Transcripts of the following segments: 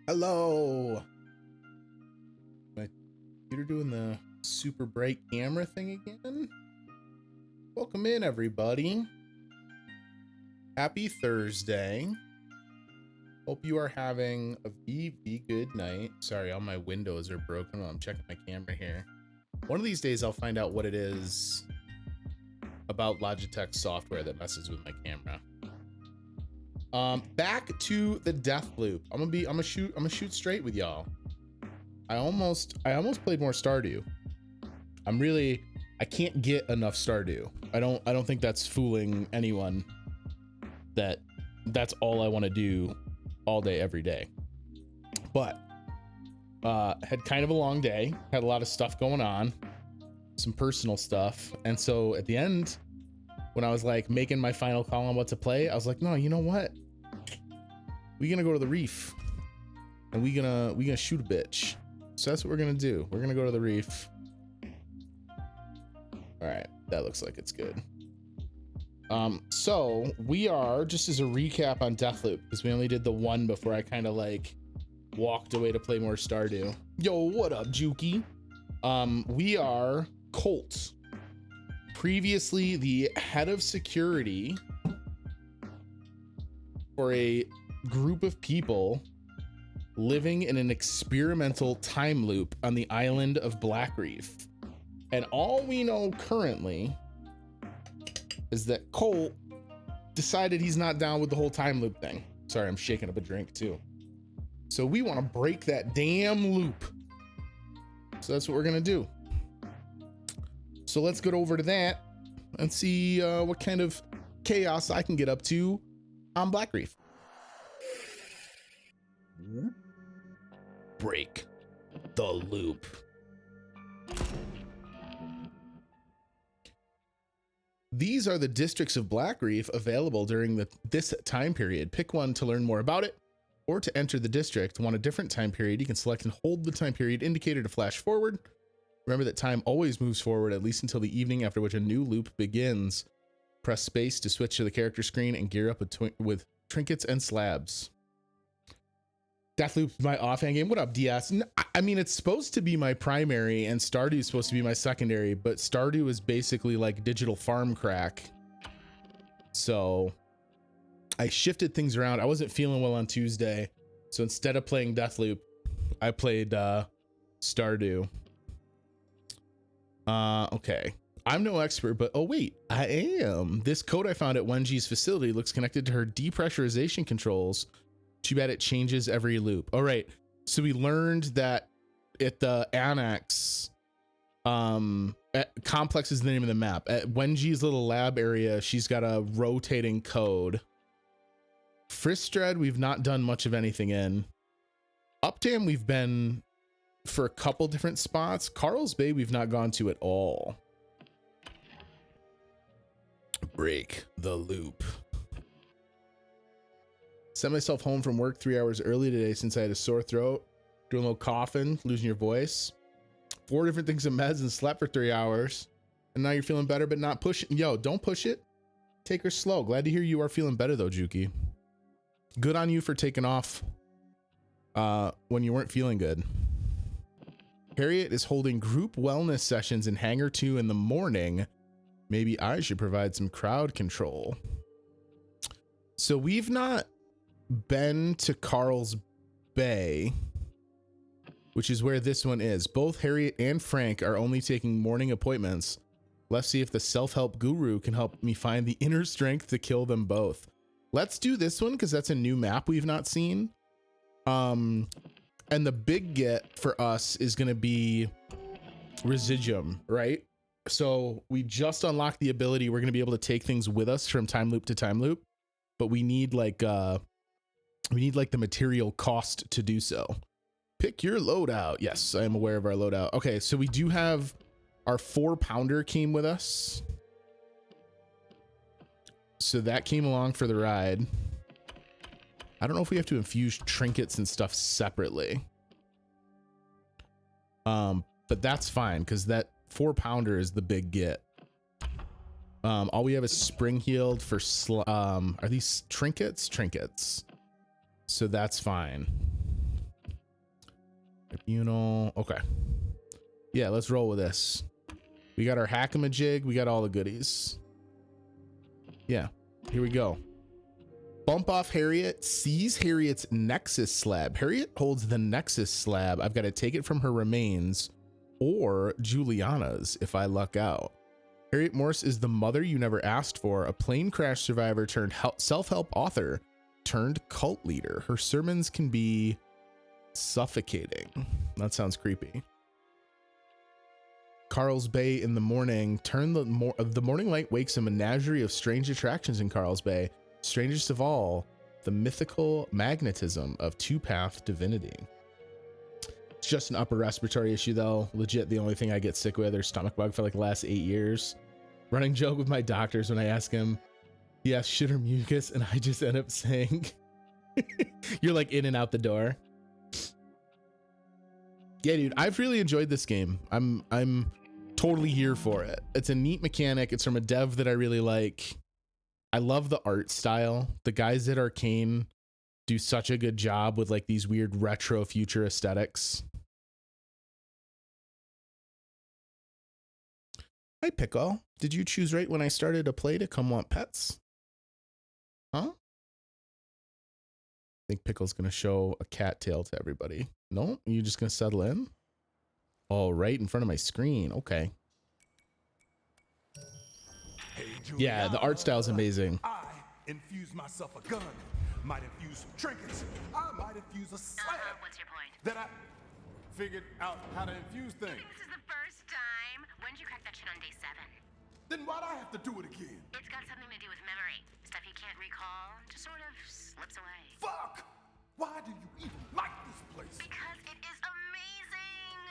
Hello. My computer doing the super bright camera thing again. Welcome in, everybody. Happy Thursday. Hope you are having a VV good night. Sorry, all my windows are broken while I'm checking my camera here. One of these days I'll find out what it is about Logitech software that messes with my camera. Back to the Deathloop. I'm gonna shoot straight with y'all. I almost played more Stardew. I can't get enough Stardew. I don't think that's fooling anyone that that's all I want to do all day every day. But had kind of a long day, had a lot of stuff going on, some personal stuff, and so at the end, when I was like making my final call on what to play, I was like, no, you know what? We're gonna go to the reef and we gonna shoot a bitch. So that's what we're gonna do. We're gonna go to the reef. All right, that looks like it's good. So we are, just as a recap on Deathloop, because we only did the one before I kind of like walked away to play more Stardew. Yo, what up, Juki? We are Colt, previously the head of security for a group of people living in an experimental time loop on the island of Black Reef. And all we know currently is that Colt decided he's not down with the whole time loop thing. Sorry, I'm shaking up a drink too. So we want to break that damn loop. So that's what we're gonna do. So let's get over to that and see what kind of chaos I can get up to on Black Reef. Break the loop. These are the districts of Black Reef available during this time period. Pick one to learn more about it, or to enter the district. Want a different time period, you can select and hold the time period indicator to flash forward. Remember that time always moves forward, at least until the evening, after which a new loop begins. Press space to switch to the character screen and gear up with trinkets and slabs. Deathloop, my offhand game. What up, DS? I mean, it's supposed to be my primary and Stardew is supposed to be my secondary, but Stardew is basically like digital farm crack. So I shifted things around. I wasn't feeling well on Tuesday, so instead of playing Deathloop, I played Stardew. Okay. I'm no expert, but oh wait, I am. This code I found at Wenji's facility looks connected to her depressurization controls. Too bad it changes every loop. All right, so we learned that at the annex, complex is the name of the map. At Wenji's little lab area, she's got a rotating code. Fristred, we've not done much of anything in. Updam, we've been for a couple different spots. Carl's Bay, we've not gone to at all. Break the loop. Sent myself home from work 3 hours early today since I had a sore throat, doing a little coughing, losing your voice. 4 different things of meds and slept for 3 hours. And now you're feeling better, but not pushing. Yo, don't push it. Take her slow. Glad to hear you are feeling better though, Juki. Good on you for taking off when you weren't feeling good. Harriet is holding group wellness sessions in Hangar 2 in the morning. Maybe I should provide some crowd control. So we've not been to Carl's Bay, which is where this one is. Both Harriet and Frank are only taking morning appointments. Let's see if the self-help guru can help me find the inner strength to kill them both. Let's do this one because that's a new map we've not seen. And the big get for us is going to be Residuum, right? So we just unlocked the ability. We're going to be able to take things with us from time loop to time loop, but we need like the material cost to do so. Pick your loadout. Yes, I am aware of our loadout. Okay, so we do have our 4-pounder came with us. So that came along for the ride. I don't know if we have to infuse trinkets and stuff separately. But that's fine because that 4-pounder is the big get. All we have is spring healed for are these trinkets? Trinkets. So that's fine. Tribunal. Okay. Yeah, let's roll with this. We got our hack-a-majig. We got all the goodies. Yeah, here we go. Bump off Harriet. Seize Harriet's Nexus slab. Harriet holds the Nexus slab. I've got to take it from her remains or Juliana's if I luck out. Harriet Morse is the mother you never asked for, a plane crash survivor turned self-help author turned cult leader. Her sermons can be suffocating. That sounds creepy. Carl's Bay in the morning. The morning light wakes a menagerie of strange attractions in Carl's Bay. Strangest of all, the mythical magnetism of two-path divinity. It's just an upper respiratory issue though. Legit, the only thing I get sick with or stomach bug for like the last 8 years. Running joke with my doctors when I ask him, he asks shit or mucus, and I just end up saying, you're like in and out the door. Yeah, dude, I've really enjoyed this game. I'm totally here for it. It's a neat mechanic. It's from a dev that I really like. I love the art style. The guys at Arkane do such a good job with like these weird retro future aesthetics. Hi, Pickle. Did you choose right when I started to play to come want pets? Huh? I think Pickle's gonna show a cat tail to everybody. No, you're just gonna settle in? Oh, right in front of my screen. Okay. Hey, yeah, the art style is amazing. I infuse myself a gun. Might infuse some trinkets. I might infuse a slab. What's your point? That I figured out how to infuse things. This is the first time. When did you crack that shit on day 7? Then why'd I have to do it again? It's got something to do with memory. Stuff you can't recall just sort of slips away. Fuck! Why do you even like this place? Because it is amazing.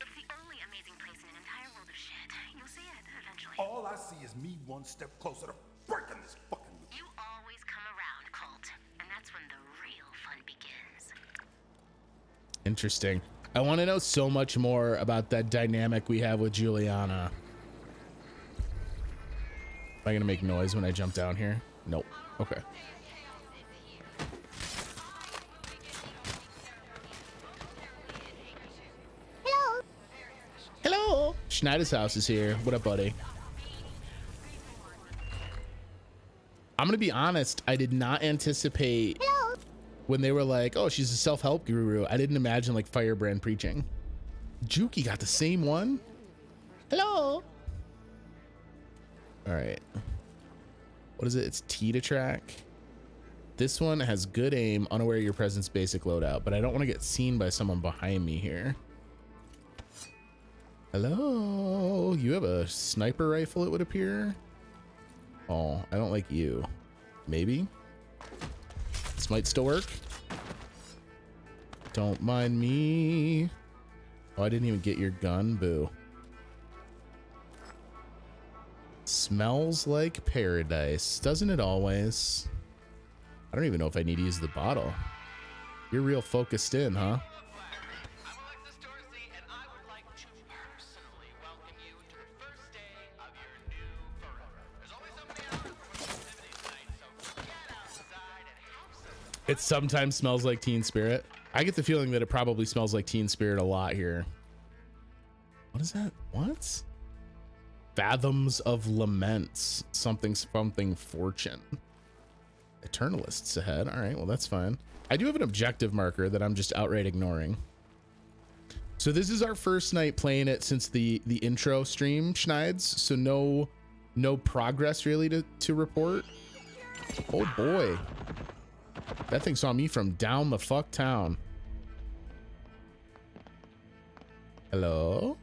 It's the only amazing place in an entire world of shit. You'll see it eventually. All I see is me one step closer to breaking this fucking loop. You always come around, Colt. And that's when the real fun begins. Interesting. I want to know so much more about that dynamic we have with Juliana. Am I gonna make noise when I jump down here? Nope. Okay. Hello. Hello. Schneider's house is here. What up, buddy? I'm gonna be honest. I did not anticipate when they were like, "Oh, she's a self-help guru." I didn't imagine like Firebrand preaching. Juki got the same one. Hello. All right. What is it? It's T to track. This one has good aim, unaware of your presence, basic loadout, but I don't want to get seen by someone behind me here. Hello. You have a sniper rifle, it would appear. Oh, I don't like you. Maybe. This might still work. Don't mind me. Oh, I didn't even get your gun. Boo. Smells like paradise. Doesn't it always? I don't even know if I need to use the bottle. You're real focused in, huh? I'm Alexis Dorsey, and I would like to personally welcome you to the first day of your new forever. There's only so many hours for activities tonight, so get outside and have some. It sometimes smells like Teen Spirit. I get the feeling that it probably smells like Teen Spirit a lot here. What is that? What? Fathoms of Laments. Something fortune. Eternalists ahead. All right, well, that's fine. I do have an objective marker that I'm just outright ignoring. So this is our first night playing it since the intro stream, Schneids. So no progress really to report. Oh boy. That thing saw me from down the fuck town. Hello?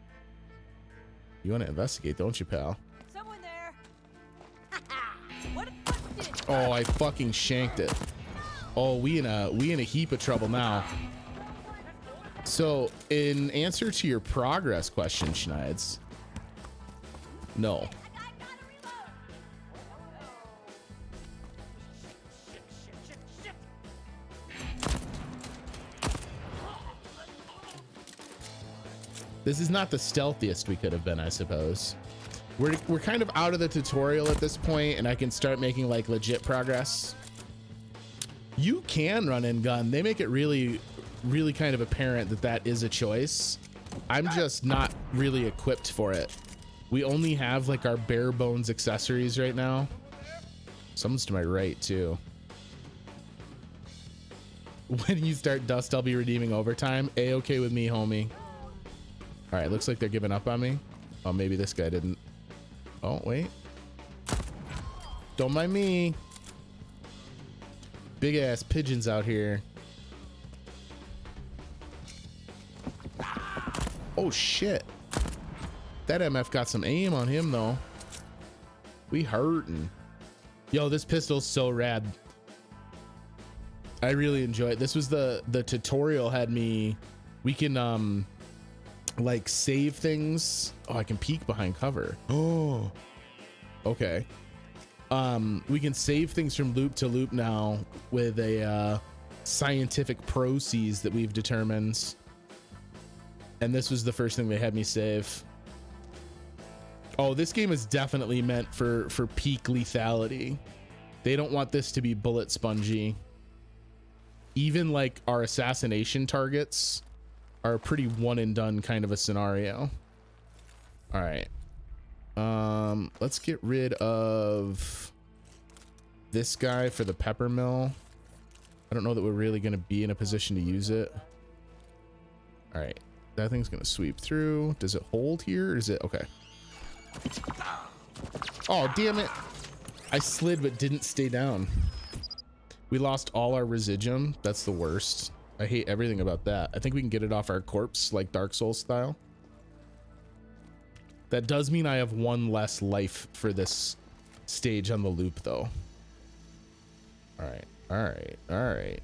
You want to investigate, don't you, pal? Someone there. What a busted. Oh, I fucking shanked it. Oh, we in a heap of trouble now. So, in answer to your progress question, Schneids, no. This is not the stealthiest we could have been, I suppose. We're kind of out of the tutorial at this point, and I can start making like legit progress. You can run and gun. They make it really really kind of apparent that that is a choice. I'm just not really equipped for it. We only have like our bare bones accessories right now. Someone's to my right too. When you start Dust, I'll be redeeming overtime. A-okay with me, homie. All right, looks like they're giving up on me. Oh, maybe this guy didn't. Oh, wait. Don't mind me. Big ass pigeons out here. Oh shit. That MF got some aim on him though. We hurting. Yo, this pistol's so rad. I really enjoy it. This was the tutorial had me. We can like save things. Oh, I can peek behind cover. Oh, okay. We can save things from loop to loop now with a scientific process that we've determined. And this was the first thing they had me save. Oh, this game is definitely meant for peak lethality. They don't want this to be bullet spongy. Even like our assassination targets are a pretty one and done kind of a scenario. All right. Let's get rid of this guy for the pepper mill. I don't know that we're really going to be in a position to use it. All right. That thing's going to sweep through. Does it hold here? Or is it okay? Oh, damn it. I slid but didn't stay down. We lost all our residuum. That's the worst. I hate everything about that. I think we can get it off our corpse like Dark Souls style. That does mean I have one less life for this stage on the loop though. All right. All right. All right.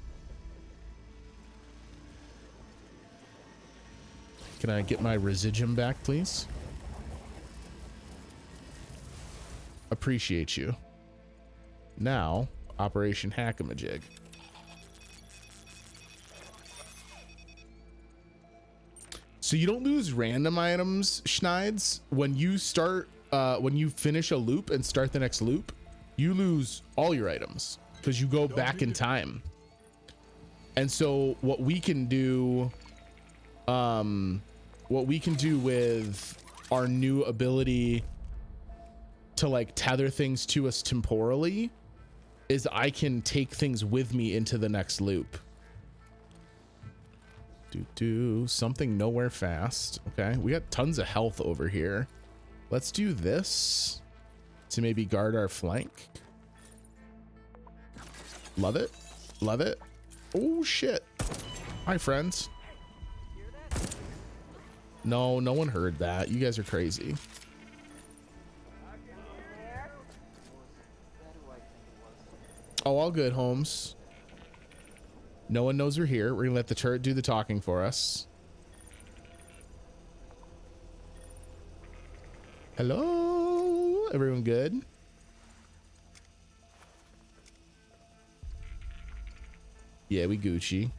Can I get my residuum back, please? Appreciate you. Now, Operation Hack-a-Majig. So you don't lose random items, Schneids. When you start, when you finish a loop and start the next loop, you lose all your items because you go back in time. And so what we can do, with our new ability to like tether things to us temporally is I can take things with me into the next loop. Do something nowhere fast. Okay, we got tons of health over here. Let's do this to maybe guard our flank. Love it. Love it. Oh shit. Hi friends. No one heard that. You guys are crazy. Oh, all good, Holmes. No one knows we're here. We're gonna let the turret do the talking for us. Hello? Everyone good? Yeah, we Gucci.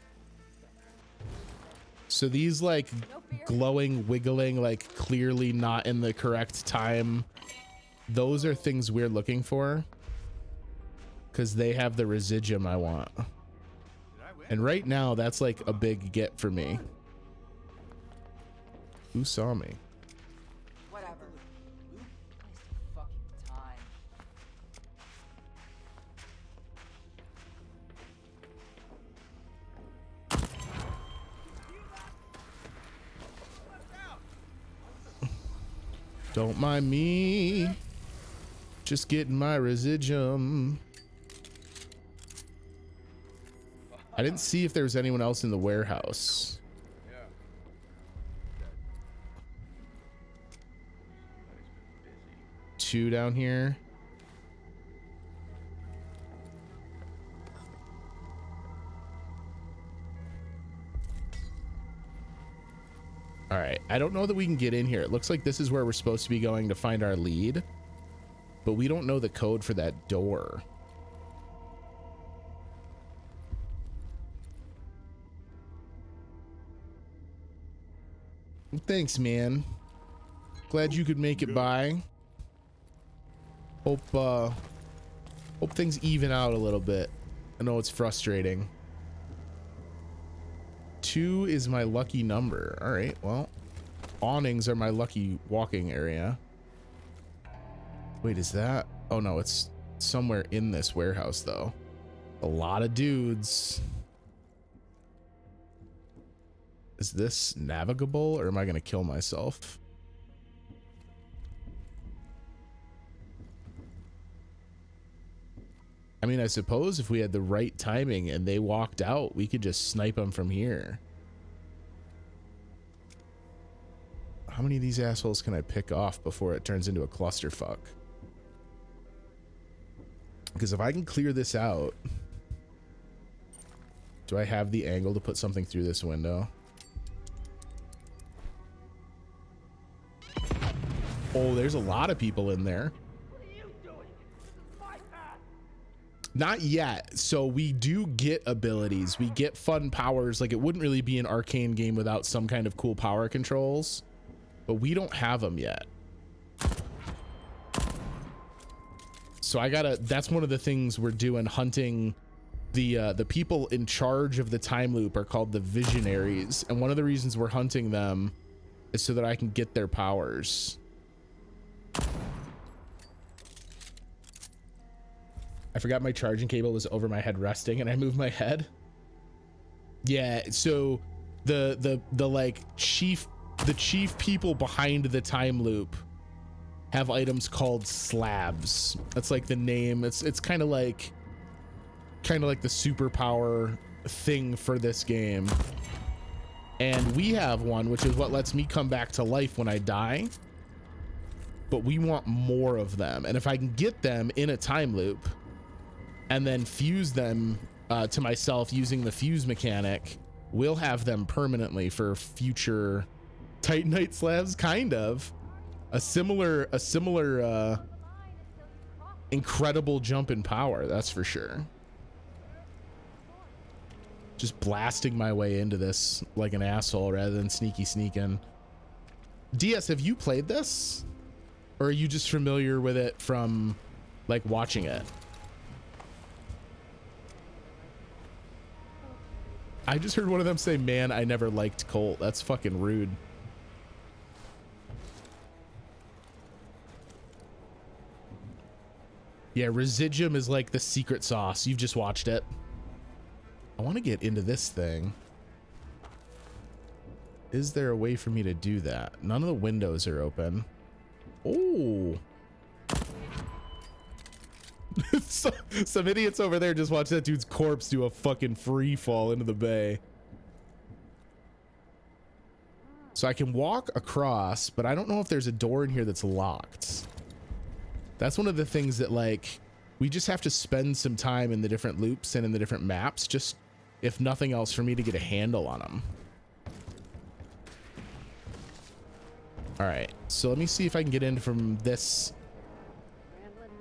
So these like glowing, wiggling, like clearly not in the correct time, those are things we're looking for because they have the residuum I want. And right now that's like a big get for me. Who saw me? Whatever. Wasting fucking time. Don't mind me. Just getting my residuum. I didn't see if there was anyone else in the warehouse. Two down here. All right, I don't know that we can get in here. It looks like this is where we're supposed to be going to find our lead, but we don't know the code for that door. Thanks, man. Glad you could make it by. Hope things even out a little bit. I know it's frustrating. 2 is my lucky number. All right, well, awnings are my lucky walking area. Wait, is that? Oh no, it's somewhere in this warehouse though. A lot of dudes. Is this navigable or am I gonna kill myself? I mean, I suppose if we had the right timing and they walked out, we could just snipe them from here. How many of these assholes can I pick off before it turns into a clusterfuck? Because if I can clear this out, do I have the angle to put something through this window? Oh, there's a lot of people in there. Not yet. So we do get abilities. We get fun powers. Like, it wouldn't really be an Arkane game without some kind of cool power controls, but we don't have them yet. So I gotta, that's one of the things we're doing, hunting the people in charge of the time loop are called the Visionaries. And one of the reasons we're hunting them is so that I can get their powers. I forgot my charging cable was over my head resting and I moved my head. Yeah, so the like chief people behind the time loop have items called slabs. That's like the name. It's kind of like the superpower thing for this game. And we have one, which is what lets me come back to life when I die. But we want more of them. And if I can get them in a time loop and then fuse them to myself using the fuse mechanic, we'll have them permanently for future Titanite slabs. Kind of a similar incredible jump in power, that's for sure. Just blasting my way into this like an asshole rather than sneaking. DS, have you played this, or are you just familiar with it from like watching it? I just heard one of them say, man, I never liked Colt. That's fucking rude. Yeah, Residuum is like the secret sauce. You've just watched it. I want to get into this thing. Is there a way for me to do that? None of the windows are open. Oh. Some idiots over there just watched that dude's corpse do a fucking free fall into the bay. So I can walk across, but I don't know if there's a door in here that's locked. That's one of the things that, like, we just have to spend some time in the different loops and in the different maps, just if nothing else, for me to get a handle on them. All right, so let me see if I can get in from this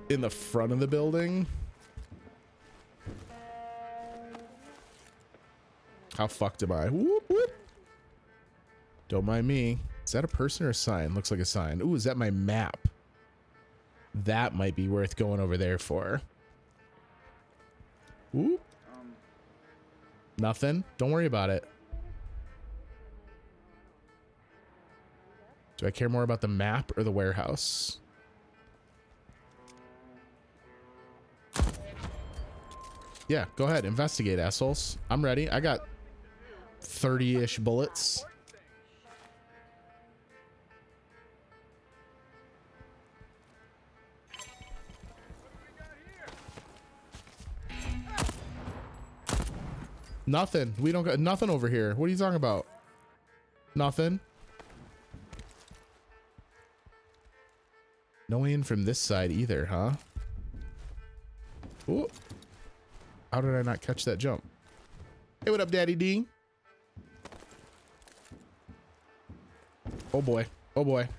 in the front of the building. How fucked am I? Whoop, whoop. Don't mind me. Is that a person or a sign? Looks like a sign. Ooh, is that my map? That might be worth going over there for. Ooh. Nothing. Don't worry about it. Do I care more about the map or the warehouse? Yeah, go ahead. Investigate, assholes. I'm ready. I got 30-ish bullets. Nothing. We don't got nothing over here. What are you talking about? Nothing. No way in from this side either, huh? Ooh. How did I not catch that jump? Hey, what up, Daddy D? Oh boy. Oh boy. It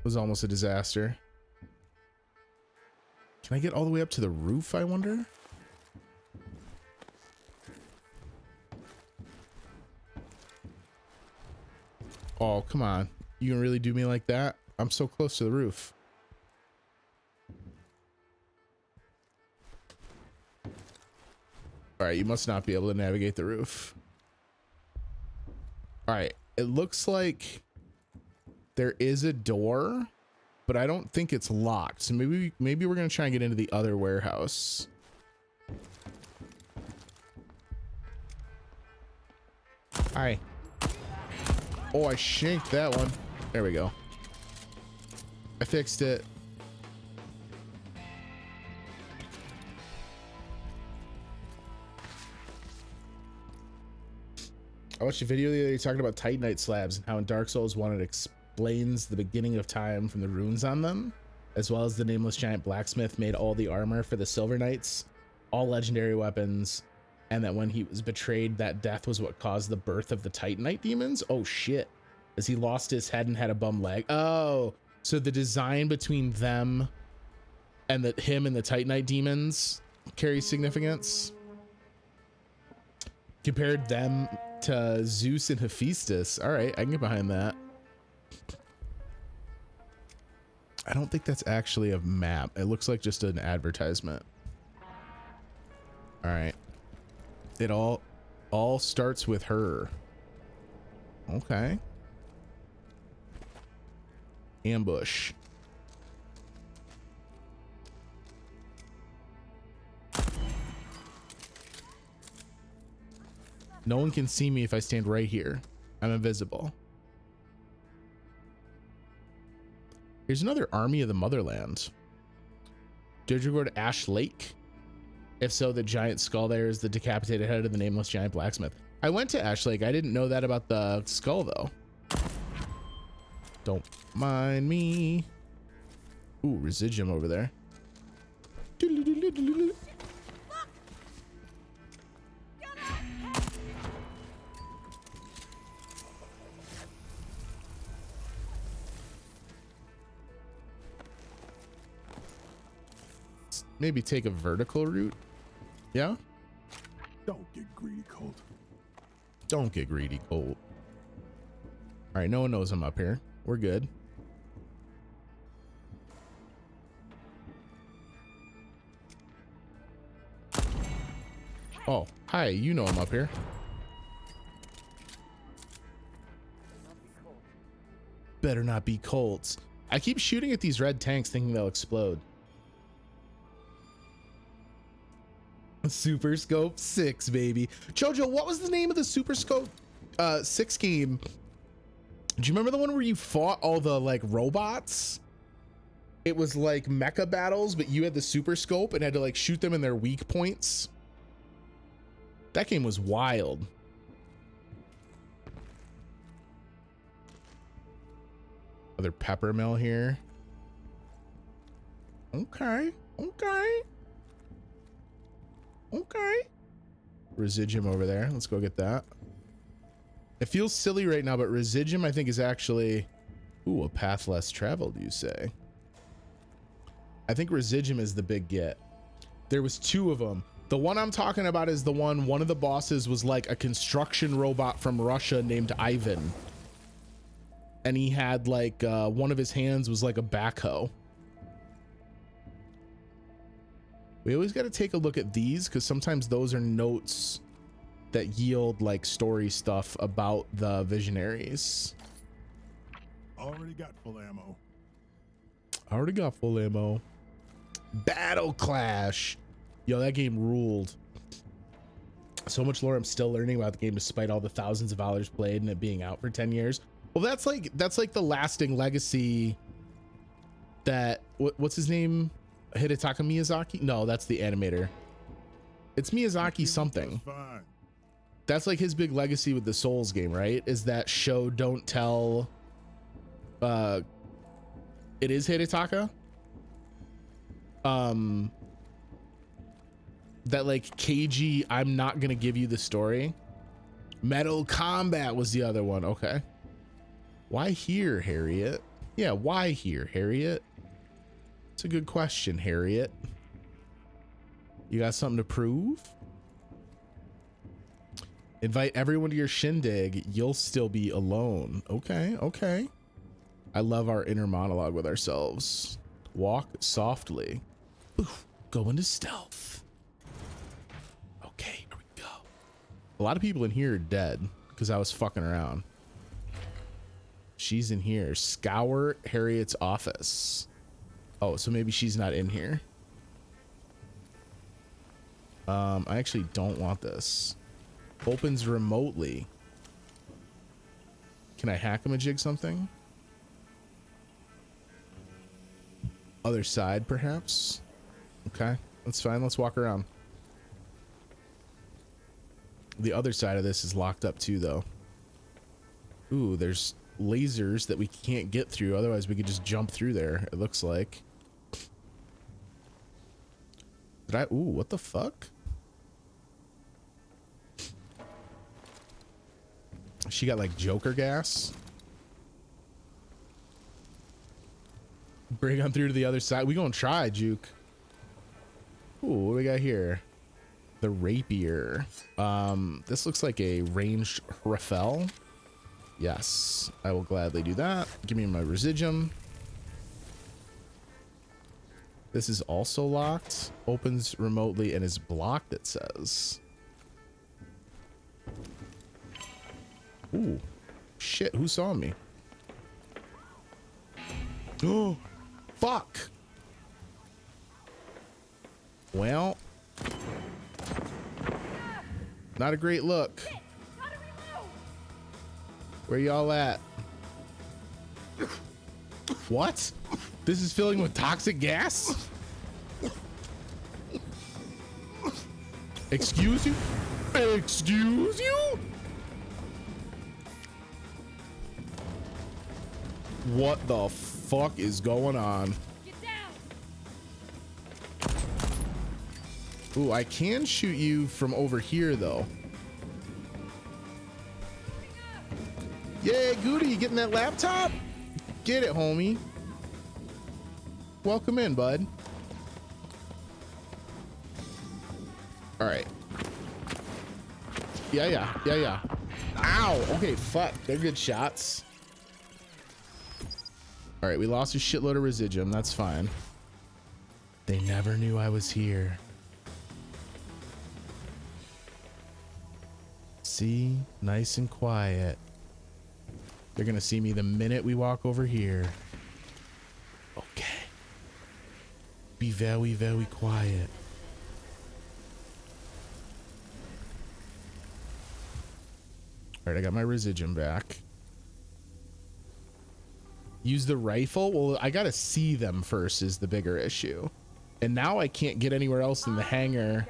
was almost a disaster. Can I get all the way up to the roof, I wonder? Oh, come on. You can really do me like that? I'm so close to the roof. All right, you must not be able to navigate the roof. All right, it looks like there is a door, but I don't think it's locked. So maybe we're gonna try and get into the other warehouse. Hi. Oh, I shanked that one. There we go. I fixed it. I watched a video the other day talking about Titanite slabs and how in Dark Souls 1 it explains the beginning of time from the runes on them, as well as the nameless giant blacksmith made all the armor for the Silver Knights, all legendary weapons, and that when he was betrayed, that death was what caused the birth of the Titanite demons. Oh shit. As he lost his head and had a bum leg. Oh, so the design between them and him and the Titanite demons carries significance. Compared them to Zeus and Hephaestus. All right, I can get behind that. I don't think that's actually a map. It looks like just an advertisement. All right. It all starts with her. Okay. Ambush. No one can see me if I stand right here. I'm invisible. Here's another army of the motherland. Did you go to Ash Lake? If so, the giant skull there is the decapitated head of the nameless giant blacksmith. I went to Ash Lake. I didn't know that about the skull though. Don't mind me. Ooh, residuum over there. Maybe take a vertical route. Yeah? Don't get greedy, Colt. Don't get greedy, Colt. All right, no one knows I'm up here. We're good. Oh, hi, you know I'm up here. Better not be Colts. I keep shooting at these red tanks thinking they'll explode. Super Scope 6, baby. Jojo, what was the name of the Super Scope 6 game? Do you remember the one where you fought all the like robots? It was like mecha battles, but you had the Super Scope and had to like shoot them in their weak points. That game was wild. Another pepper mill here. Okay, okay. Okay. Residuum over there. Let's go get that. It feels silly right now, but residuum I think is actually, ooh, a path less traveled, you say. I think residuum is the big get. There was two of them. The one I'm talking about is the one of the bosses was like a construction robot from Russia named Ivan. And he had like, one of his hands was like a backhoe. We always got to take a look at these because sometimes those are notes that yield like story stuff about the visionaries. Already got full ammo. Already got full ammo. Battle Clash. Yo, that game ruled. So much lore I'm still learning about the game despite all the thousands of hours played and it being out for 10 years. Well, that's like the lasting legacy that what's his name? Hidetaka Miyazaki? No, that's the animator. It's Miyazaki something. That's like his big legacy with the Souls game, right? Is that show don't tell. It is Hidetaka. That like KG, I'm not gonna give you the story. Metal Combat was the other one. Okay. Why here, Harriet? Yeah, why here, Harriet? It's a good question, Harriet. You got something to prove? Invite everyone to your shindig. You'll still be alone. Okay, okay. I love our inner monologue with ourselves. Walk softly. Oof, go into stealth. Okay, are A lot of people in here are dead because I was fucking around. She's in here. Scour Harriet's office. Oh, so maybe she's not in here. I actually don't want this. Opens remotely. Can I hack-a-majig something? Other side, perhaps? Okay, that's fine. Let's walk around. The other side of this is locked up too, though. Ooh, there's lasers that we can't get through. Otherwise, we could just jump through there, it looks like. Did I? Ooh, what the fuck? She got like Joker gas. Bring on through to the other side. We gonna try, Juke. Ooh, what do we got here? The rapier. This looks like a ranged rifle. Yes, I will gladly do that. Give me my residuum. This is also locked. Opens remotely and is blocked, it says. Ooh, shit, who saw me? Oh, fuck. Well, not a great look. Where y'all at? What? This is filling with toxic gas? Excuse you? Excuse you? What the fuck is going on? Get down. Ooh, I can shoot you from over here though. Yeah, Goody, you getting that laptop? Get it, homie. Welcome in, bud. All right. Yeah. Ow. Okay, fuck. They're good shots. All right, we lost a shitload of residuum. That's fine. They never knew I was here. See? Nice and quiet. They're gonna see me the minute we walk over here. Okay. Be very, very quiet. All right, I got my residuum back. Use the rifle? Well, I gotta see them first is the bigger issue. And now I can't get anywhere else in the hangar.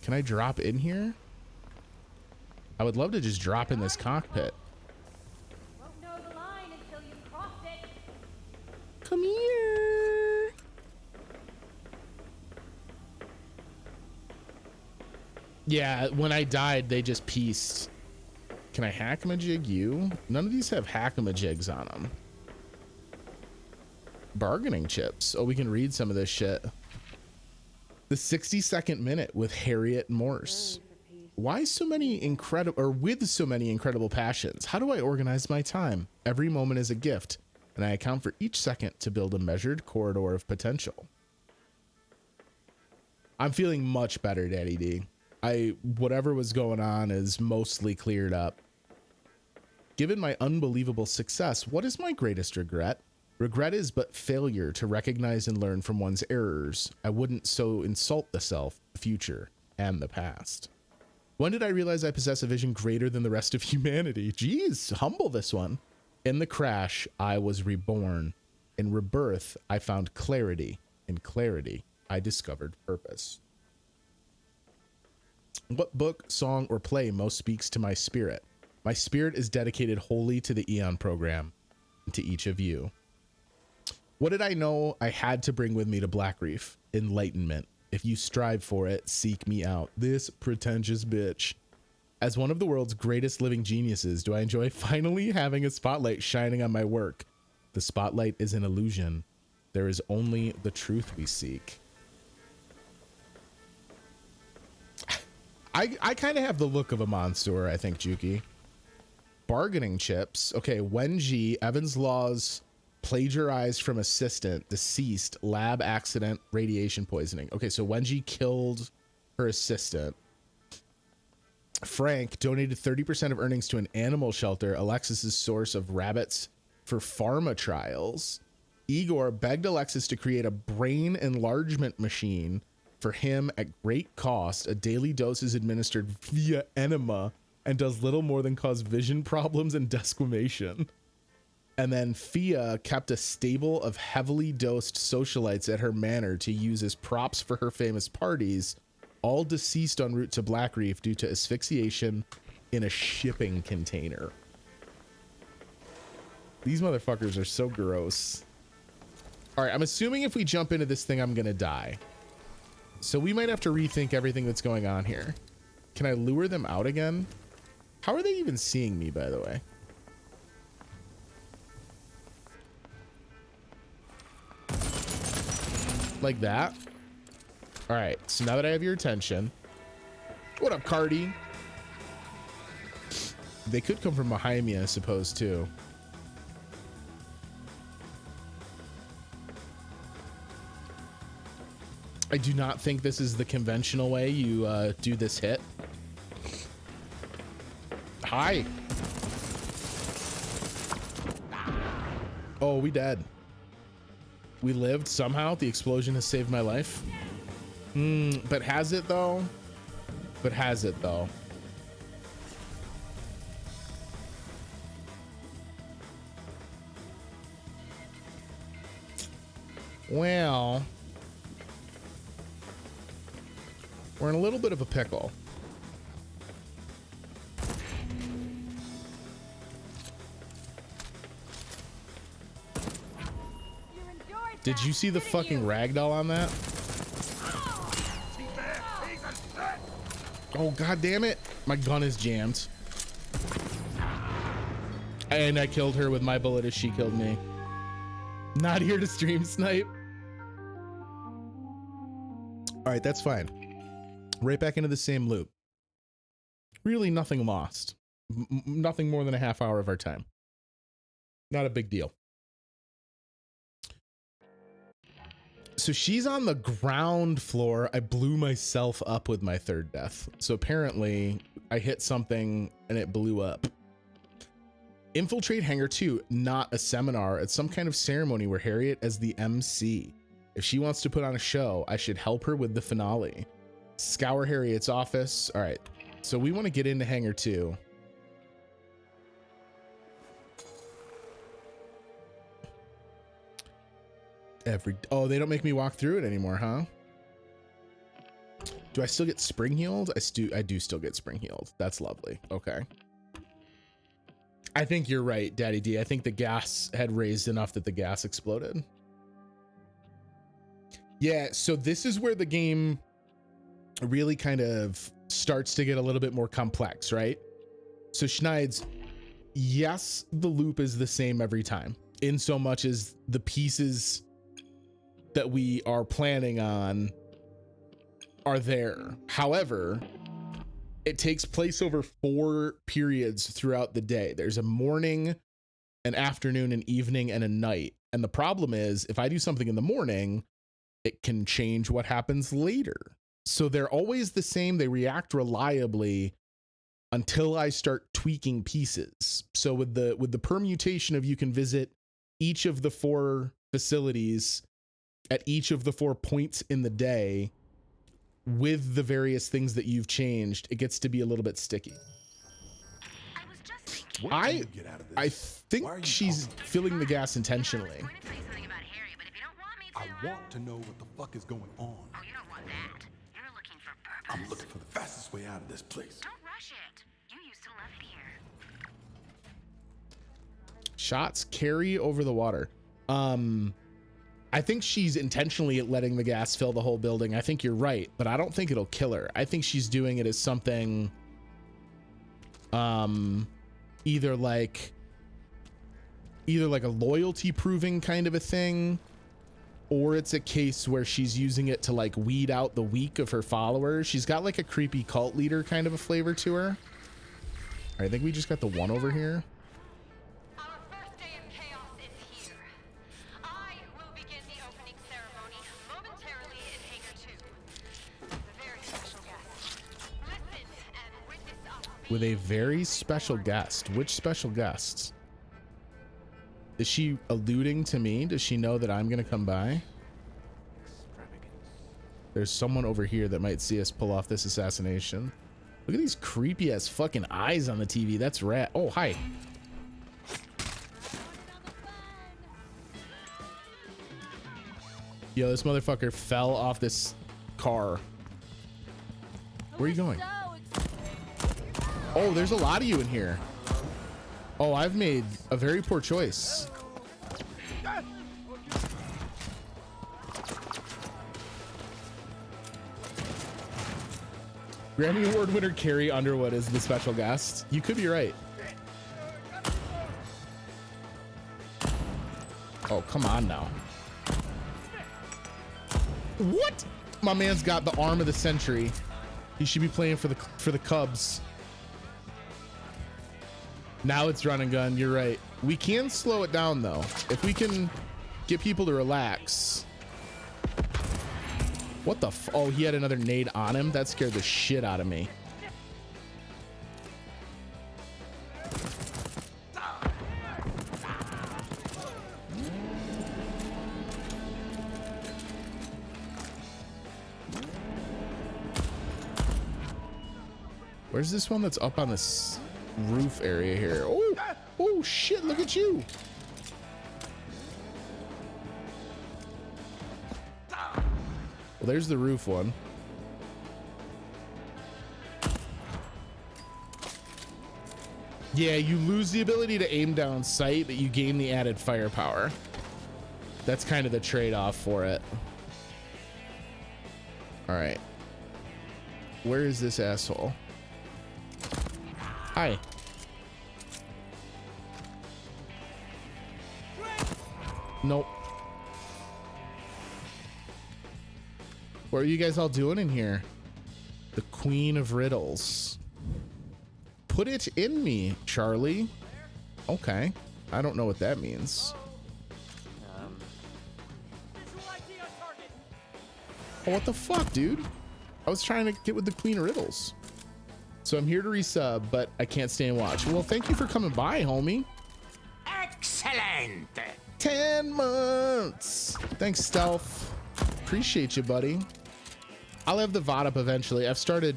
Can I drop in here? I would love to just drop in this cockpit. Won't know the line until you cross it. Come here. Yeah, when I died, they just pieced. Can I hack-a-majig you? None of these have hack-a-majigs on them. Bargaining chips. Oh, we can read some of this shit. The 60-second minute with Harriet Morse. Why so many incredible, or with so many incredible passions? How do I organize my time? Every moment is a gift, and I account for each second to build a measured corridor of potential. I'm feeling much better, Daddy D. Whatever was going on is mostly cleared up. Given my unbelievable success, what is my greatest regret? Regret is but failure to recognize and learn from one's errors. I wouldn't so insult the self, the future, and the past. When did I realize I possess a vision greater than the rest of humanity? Jeez, humble this one. In the crash, I was reborn. In rebirth, I found clarity. In clarity, I discovered purpose. What book, song, or play most speaks to my spirit? My spirit is dedicated wholly to the Eon program and to each of you. What did I know I had to bring with me to Black Reef? Enlightenment. If you strive for it, seek me out. This pretentious bitch. As one of the world's greatest living geniuses, do I enjoy finally having a spotlight shining on my work? The spotlight is an illusion. There is only the truth we seek. I kind of have the look of a monster, I think, Juki. Bargaining chips. Okay, Wenji, Evan's Laws, Plagiarized from assistant, deceased, lab accident, radiation poisoning. Okay, so Wenji killed her assistant. Frank donated 30% of earnings to an animal shelter, Alexis's source of rabbits for pharma trials. Igor begged Alexis to create a brain enlargement machine for him at great cost. A daily dose is administered via enema and does little more than cause vision problems and desquamation. And then Fia kept a stable of heavily dosed socialites at her manor to use as props for her famous parties, all deceased en route to Black Reef due to asphyxiation in a shipping container. These motherfuckers are so gross. All right, I'm assuming if we jump into this thing, I'm gonna die. So we might have to rethink everything that's going on here. Can I lure them out again? How are they even seeing me, by the way? Like that. All right, so now that I have your attention. What up, Cardi? They could come from behind me, I suppose, too. I do not think this is the conventional way you do this hit. Hi. Oh, we dead. We lived somehow. The explosion has saved my life. But has it though? But has it though? Well, we're in a little bit of a pickle. Did you see the fucking ragdoll on that? Oh, god damn it. My gun is jammed. And I killed her with my bullet as she killed me. Not here to stream snipe. All right, that's fine. Right back into the same loop. Really nothing lost. Nothing more than a half hour of our time. Not a big deal. So she's on the ground floor. I blew myself up with my third death. So apparently I hit something and it blew up. Infiltrate Hangar 2, not a seminar. It's some kind of ceremony where Harriet is the MC. If she wants to put on a show, I should help her with the finale. Scour Harriet's office. All right. So we want to get into Hangar 2. Oh, they don't make me walk through it anymore, huh? Do I still get spring healed? I do still get spring healed. That's lovely. Okay. I think you're right, Daddy D. I think the gas had raised enough that the gas exploded. Yeah, so this is where the game really kind of starts to get a little bit more complex, right? So Schneids, yes, the loop is the same every time, in so much as the pieces that we are planning on are there. However, it takes place over 4 periods throughout the day. There's a morning, an afternoon, an evening, and a night. And the problem is, if I do something in the morning, it can change what happens later. So they're always the same. They react reliably until I start tweaking pieces. So with the permutation of you can visit each of the 4 facilities at each of the 4 points in the day with the various things that you've changed, it gets to be a little bit sticky. I think she's filling the gas intentionally. I want to know what the fuck is going on. Oh, you don't want that. You're looking for purpose. I'm looking for the fastest way out of this place. Don't rush it. You used to love it here. Shots carry over the water. I think she's intentionally letting the gas fill the whole building. I think you're right, but I don't think it'll kill her. I think she's doing it as something either like a loyalty proving kind of a thing, or it's a case where she's using it to like weed out the weak of her followers. She's got like a creepy cult leader kind of a flavor to her. All right, I think we just got the one over here. Our first day of chaos is here. with a very special guest. Which special guest? Is she alluding to me? Does she know that I'm gonna come by? There's someone over here that might see us pull off this assassination. Look at these creepy ass fucking eyes on the TV. That's rat. Oh, hi. Yo, this motherfucker fell off this car. Where are you going? Oh, there's a lot of you in here. Oh, I've made a very poor choice. Grammy Award winner Carrie Underwood is the special guest. You could be right. Oh, come on now. What? My man's got the arm of the century. He should be playing for the Cubs. Now it's run and gun. You're right. We can slow it down though. If we can get people to relax. What the f— oh, he had another nade on him. That scared the shit out of me. Where's this one that's up on this roof area here? Oh, oh shit, look at you. Well, there's the roof one. Yeah, you lose the ability to aim down sight, but you gain the added firepower. That's kind of the trade-off for it. All right. Where is this asshole? Hi. Nope. What are you guys all doing in here? The Queen of Riddles. Put it in me, Charlie. Okay. I don't know what that means. Oh, what the fuck, dude? I was trying to get with the Queen of Riddles. So I'm here to resub, but I can't stay and watch. Well, thank you for coming by, homie. Excellent. 10 months. Thanks, Stealth. Appreciate you, buddy. I'll have the VOD up eventually. I've started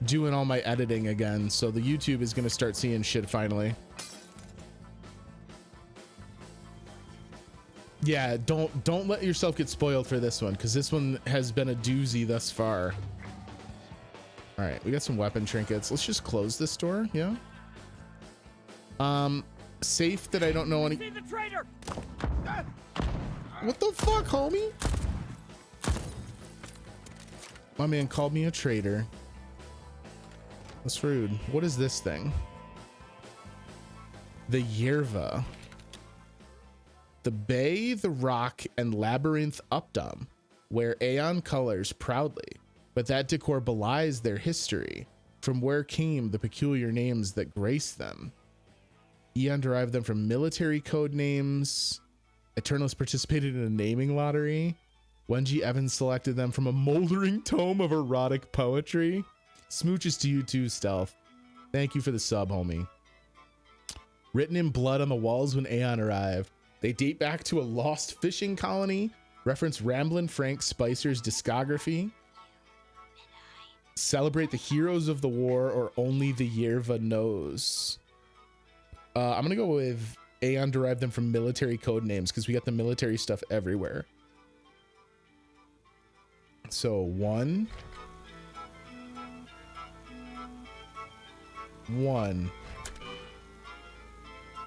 doing all my editing again, so the YouTube is gonna start seeing shit finally. Yeah, don't let yourself get spoiled for this one, because this one has been a doozy thus far. All right, we got some weapon trinkets. Let's just close this door. Yeah. Safe that I don't know any. What the fuck, homie? My man called me a traitor. That's rude. What is this thing? The Yerva. The Bay, the Rock, and Labyrinth Updom wear Aeon colors proudly, but that decor belies their history. From where came the peculiar names that grace them? Eon derived them from military code names. Eternals participated in a naming lottery. Wenji Evans selected them from a moldering tome of erotic poetry. Smooches to you too, Stealth. Thank you for the sub, homie. Written in blood on the walls when Aeon arrived. They date back to a lost fishing colony, reference Ramblin' Frank Spicer's discography, celebrate the heroes of the war, or only the Yerva knows. I'm gonna go with Aeon derived them from military code names because we got the military stuff everywhere. So 1.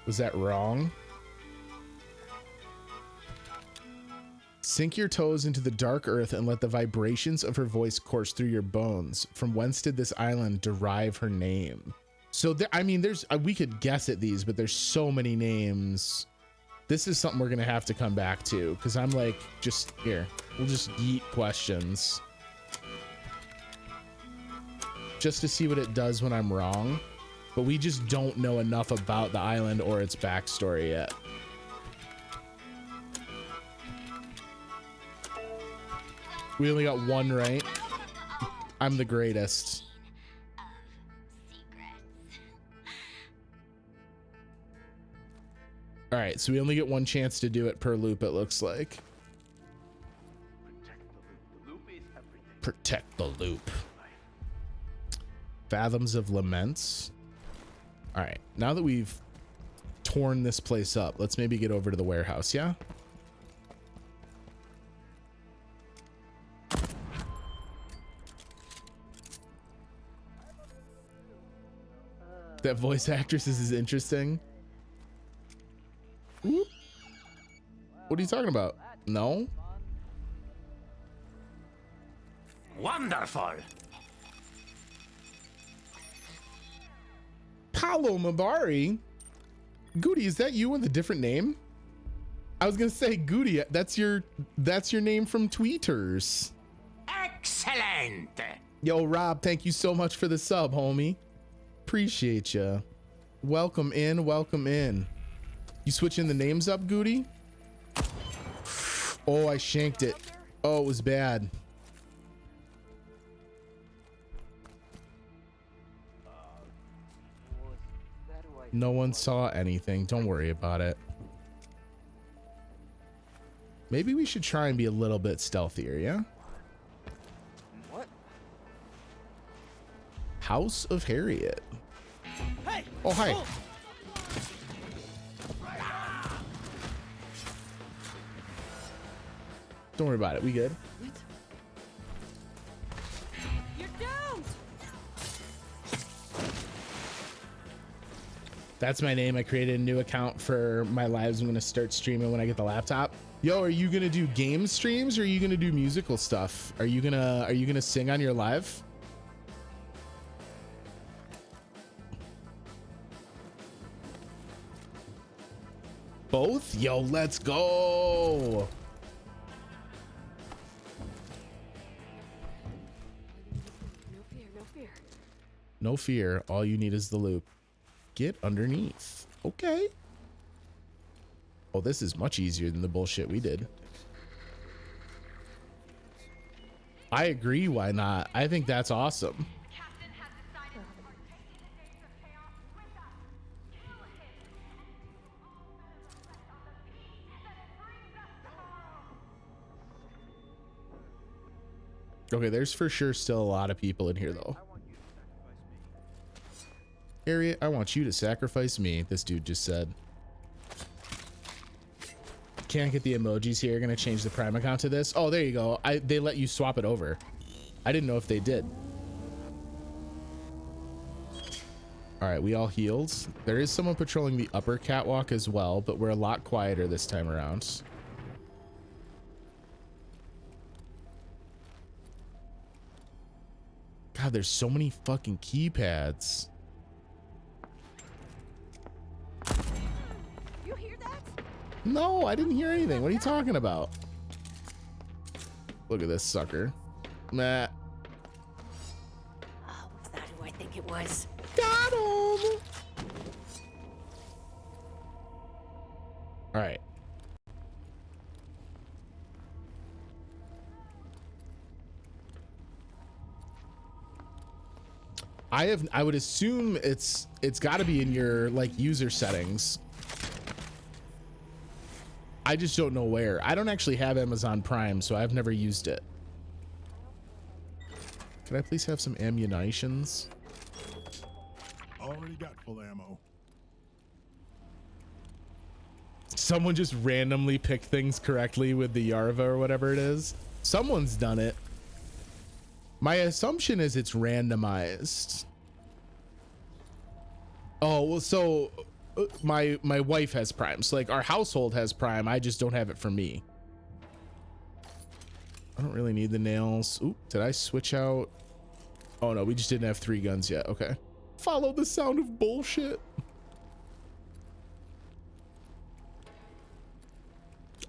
Was that wrong? Sink your toes into the dark earth and let the vibrations of her voice course through your bones. From whence did this island derive her name? So I mean, there's we could guess at these, but there's so many names. This is something we're gonna have to come back to because I'm like, just here. We'll just yeet questions just to see what it does when I'm wrong. But we just don't know enough about the island or its backstory yet. We only got one right. I'm the greatest. right, so we only get one chance to do it per loop, it looks like. Protect the loop. Fathoms of Laments. All right, now that we've torn this place up, let's maybe get over to the warehouse, yeah? That voice actress is interesting. Ooh. What are you talking about? No? Wonderful. Paolo Mabari? Goody, is that you with a different name? I was gonna say, Goody, that's your name from Tweeters. Excellent. Yo, Rob, thank you so much for the sub, homie. Appreciate ya. Welcome in, welcome in. You switching the names up, Goody? Oh, I shanked it. Oh, it was bad. No one saw anything. Don't worry about it. Maybe we should try and be a little bit stealthier, yeah? What? House of Harriet. Hey! Oh, hi. Don't worry about it. We good? You're down. That's my name. I created a new account for my lives. I'm going to start streaming when I get the laptop. Yo, are you going to do game streams or are you going to do musical stuff? Are you going to sing on your live? Both? Yo, let's go. No fear, no fear. No fear. All you need is the loop. Get underneath. Okay. Oh, this is much easier than the bullshit we did. I agree. Why not? I think that's awesome. Captain has decided to partake in the days of chaos with us. Kill him, and we will all reflect on the peace that brings us tomorrow. Okay, there's for sure still a lot of people in here though. Harriet, I want you to sacrifice me, this dude just said. Can't get the emojis here. Gonna change the Prime account to this. Oh, there you go. They let you swap it over. I didn't know if they did. All right, we all healed. There is someone patrolling the upper catwalk as well, but we're a lot quieter this time around. God, there's so many fucking keypads. You hear that? No, I didn't hear anything. What are you talking about? Look at this sucker. Nah. Oh, was that who I think it was? Got him. All right. I would assume it's got to be in your like user settings. I just don't know where. I don't actually have Amazon Prime, so I've never used it. Can I please have some ammunitions? Already got full ammo. Someone just randomly picked things correctly with the Yarva or whatever it is. Someone's done it. My assumption is it's randomized. Oh, well, so my wife has Prime. So like our household has Prime. I just don't have it for me. I don't really need the nails. Oop, did I switch out? Oh no, we just didn't have 3 guns yet. Okay. Follow the sound of bullshit.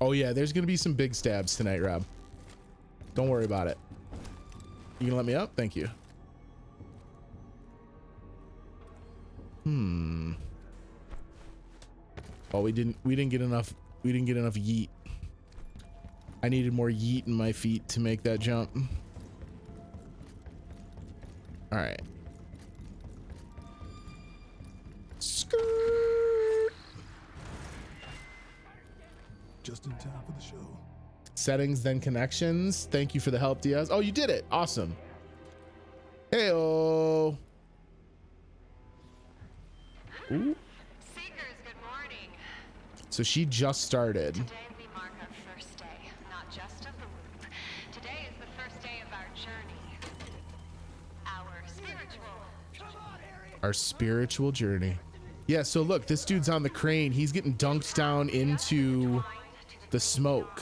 Oh yeah, there's gonna be some big stabs tonight, Rob. Don't worry about it. You gonna let me up? Thank you. Oh, we didn't get enough yeet. I needed more yeet in my feet to make that jump. All right. Skirt. Just in time for the show. Settings, then connections. Thank you for the help, Diaz. Oh, you did it. Awesome. Hey-oh. Ooh. Seekers, good morning. So she just started. Today we mark our first day, not just of the loop. Today is the first day of our journey. Our spiritual journey. Yeah, so look, this dude's on the crane. He's getting dunked down into the smoke,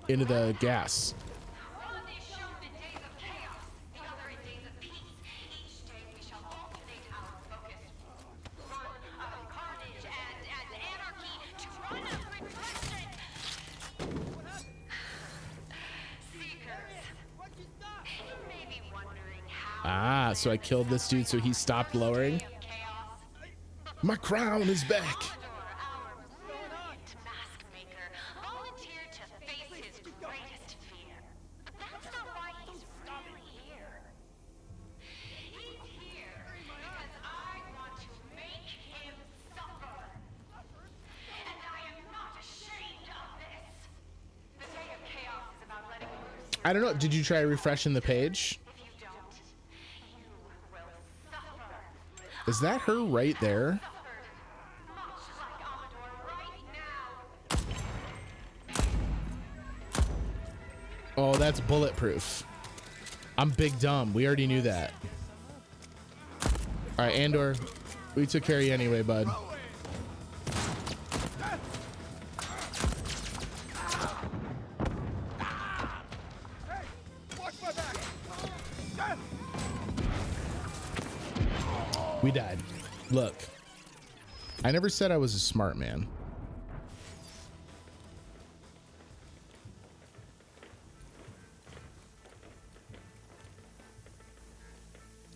into the gas. One is shown in days of chaos, the other in days of peace. Each day we shall alternate our focus. One of carnage and anarchy to one of repression. Seekers, you may be wondering how. Ah, so I killed this dude so he stopped lowering. My crown is back. Our brilliant mask maker volunteered to face his greatest fear. But that's not why he's really here. He's here because I want to make him suffer. And I am not ashamed of this. The day of chaos is about letting loose. I don't know. Did you try refreshing the page? If you don't, you will suffer. Is that her right there? Much like Amador right now. Oh, that's bulletproof. I'm big dumb. We already knew that. All right, Andor, we took care of you anyway, bud. We died. Look, I never said I was a smart man.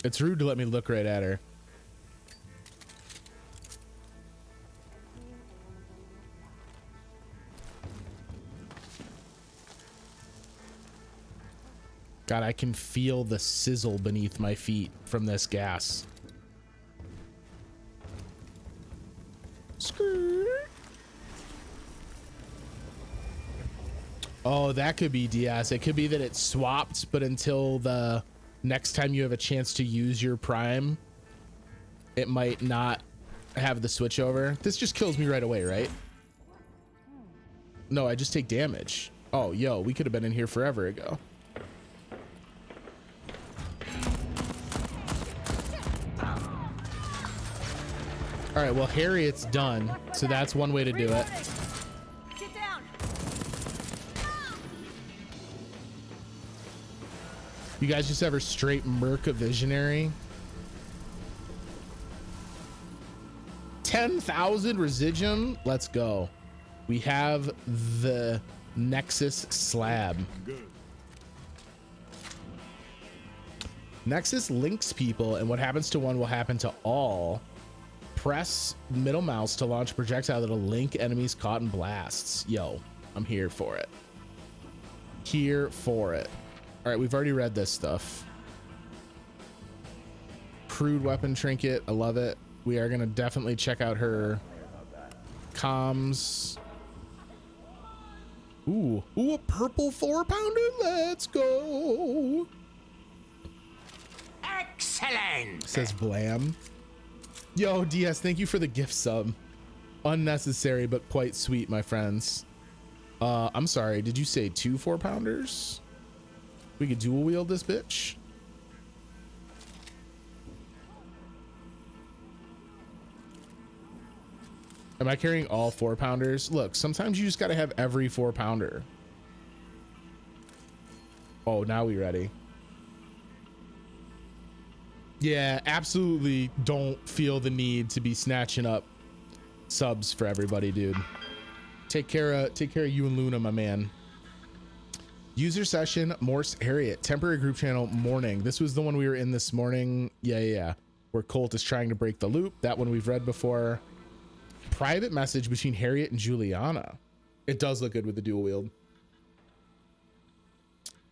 It's rude to let me look right at her. God, I can feel the sizzle beneath my feet from this gas. Skirt. Oh, that could be Diaz. It could be that it swapped, but until the next time you have a chance to use your prime, it might not have the switch over. This just kills me right away, right? No, I just take damage. Oh, yo, we could have been in here forever ago. All right, well, Harriet's done, so that's one way to do it. Get down. You guys just ever straight murk a visionary? 10,000 residuum. Let's go. We have the Nexus slab. Nexus links people, and what happens to one will happen to all. Press middle mouse to launch a projectile that'll link enemies caught in blasts. Yo, I'm here for it. Here for it. All right, we've already read this stuff. Crude weapon trinket. I love it. We are going to definitely check out her comms. Ooh, a purple 4-pounder. Let's go. Excellent. Says Blam. Yo, DS, thank you for the gift sub. Unnecessary, but quite sweet, my friends. I'm sorry, did you say 2 4-pounders? We could dual wield this bitch. Am I carrying all 4-pounders? Look, sometimes you just gotta have every 4-pounder. Oh, now we ready. Yeah, absolutely don't feel the need to be snatching up subs for everybody, dude. Take care of you and Luna, my man. User session, Morse Harriet, temporary group channel, morning. This was the one we were in this morning. Yeah. Where Colt is trying to break the loop. That one we've read before. Private message between Harriet and Juliana. It does look good with the dual wield.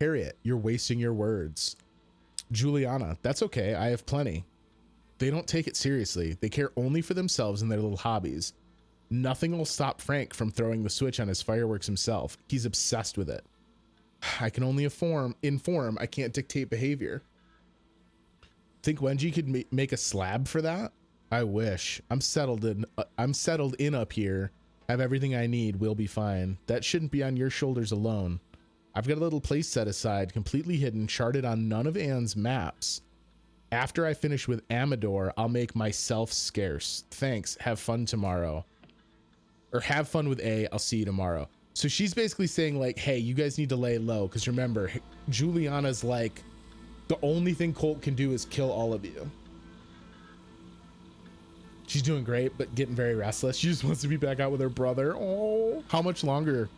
Harriet, you're wasting your words. Juliana, that's okay. I have plenty. They don't take it seriously. They care only for themselves and their little hobbies. Nothing will stop Frank from throwing the switch on his fireworks himself. He's obsessed with it. I can only inform. I can't dictate behavior. Think Wenji could make a slab for that? I wish. I'm settled in up here. Have everything I need. We'll be fine. That shouldn't be on your shoulders alone. I've got a little place set aside, completely hidden, charted on none of Anne's maps. After I finish with Amador, I'll make myself scarce. Thanks. Have fun tomorrow. Or have fun with A. I'll see you tomorrow. So she's basically saying like, hey, you guys need to lay low. Because remember, Juliana's like, the only thing Colt can do is kill all of you. She's doing great, but getting very restless. She just wants to be back out with her brother. Oh, how much longer?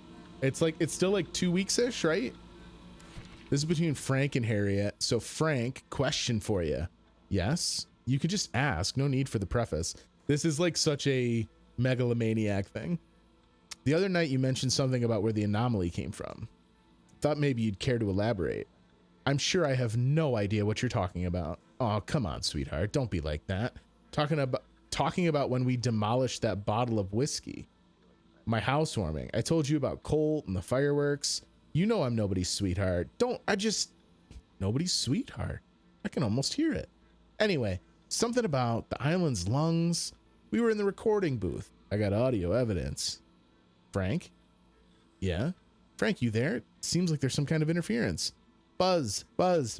It's still like 2 weeks-ish, right? This is between Frank and Harriet. So Frank, question for you. Yes, you could just ask. No need for the preface. This is like such a megalomaniac thing. The other night you mentioned something about where the anomaly came from. Thought maybe you'd care to elaborate. I'm sure I have no idea what you're talking about. Oh, come on, sweetheart. Don't be like that. Talking about when we demolished that bottle of whiskey. My housewarming. I told you about Colt and the fireworks. You know I'm nobody's sweetheart. Nobody's sweetheart. I can almost hear it. Anyway, something about the island's lungs. We were in the recording booth. I got audio evidence. Frank? Yeah? Frank, you there? Seems like there's some kind of interference. Buzz,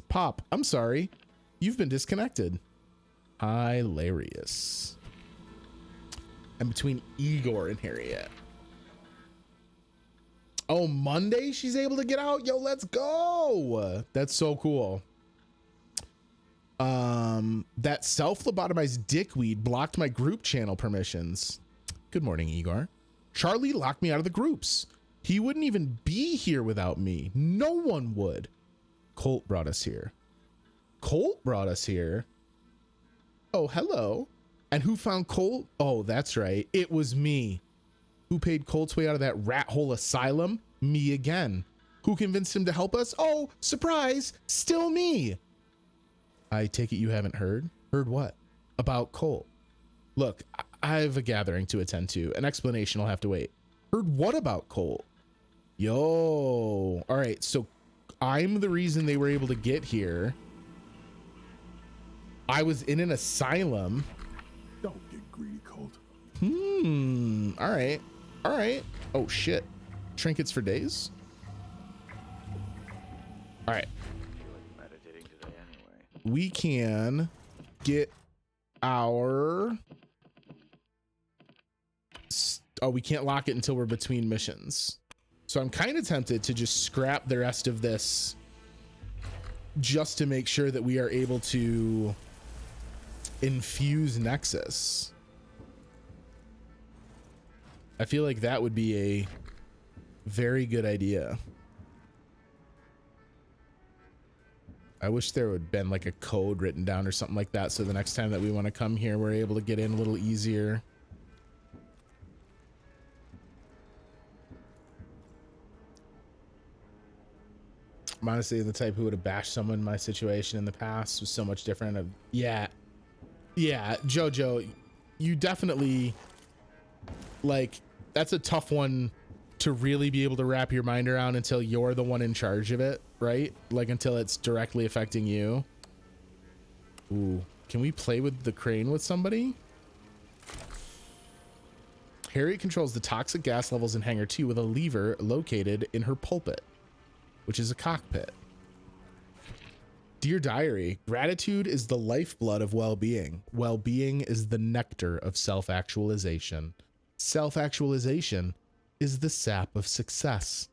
pop. I'm sorry. You've been disconnected. Hilarious. And between Igor and Harriet. Oh, Monday she's able to get out? Yo, let's go. That's so cool. That self-lobotomized dickweed blocked my group channel permissions. Good morning, Igor. Charlie locked me out of the groups. He wouldn't even be here without me. No one would. Colt brought us here. Colt brought us here? Oh, hello. And who found Colt? Oh, that's right. It was me. Who paid Colt's way out of that rat hole asylum? Me again. Who convinced him to help us? Oh, surprise. Still me. I take it you haven't heard? Heard what? About Colt. Look, I have a gathering to attend to. An explanation will have to wait. Heard what about Colt? Yo. All right, so I'm the reason they were able to get here. I was in an asylum. Don't get greedy, Colt. All right. All right. Oh, shit. Trinkets for days? All right. We can get our... Oh, we can't lock it until we're between missions. So I'm kind of tempted to just scrap the rest of this just to make sure that we are able to infuse Nexus. I feel like that would be a very good idea. I wish there would have been like a code written down or something like that, so the next time that we want to come here, we're able to get in a little easier. I'm honestly the type who would have bashed someone in my situation in the past. Was so much different. Yeah, Jojo, you definitely, like, that's a tough one to really be able to wrap your mind around until you're the one in charge of it, right? Like until it's directly affecting you. Ooh, can we play with the crane with somebody? Harriet controls the toxic gas levels in Hangar 2 with a lever located in her pulpit, which is a cockpit. Dear Diary, gratitude is the lifeblood of well-being. Well-being is the nectar of self-actualization. Self-actualization is the sap of success.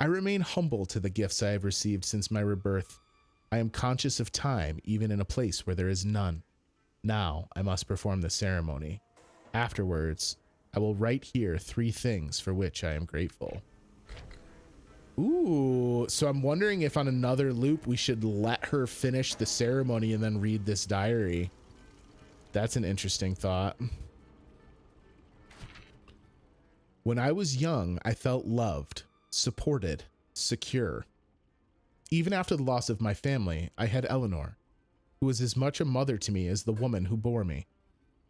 I remain humble to the gifts I have received since my rebirth. I am conscious of time, even in a place where there is none. Now I must perform the ceremony. Afterwards, I will write here 3 things for which I am grateful. Ooh, so I'm wondering if on another loop we should let her finish the ceremony and then read this diary. That's an interesting thought. When I was young, I felt loved, supported, secure. Even after the loss of my family, I had Eleanor, who was as much a mother to me as the woman who bore me.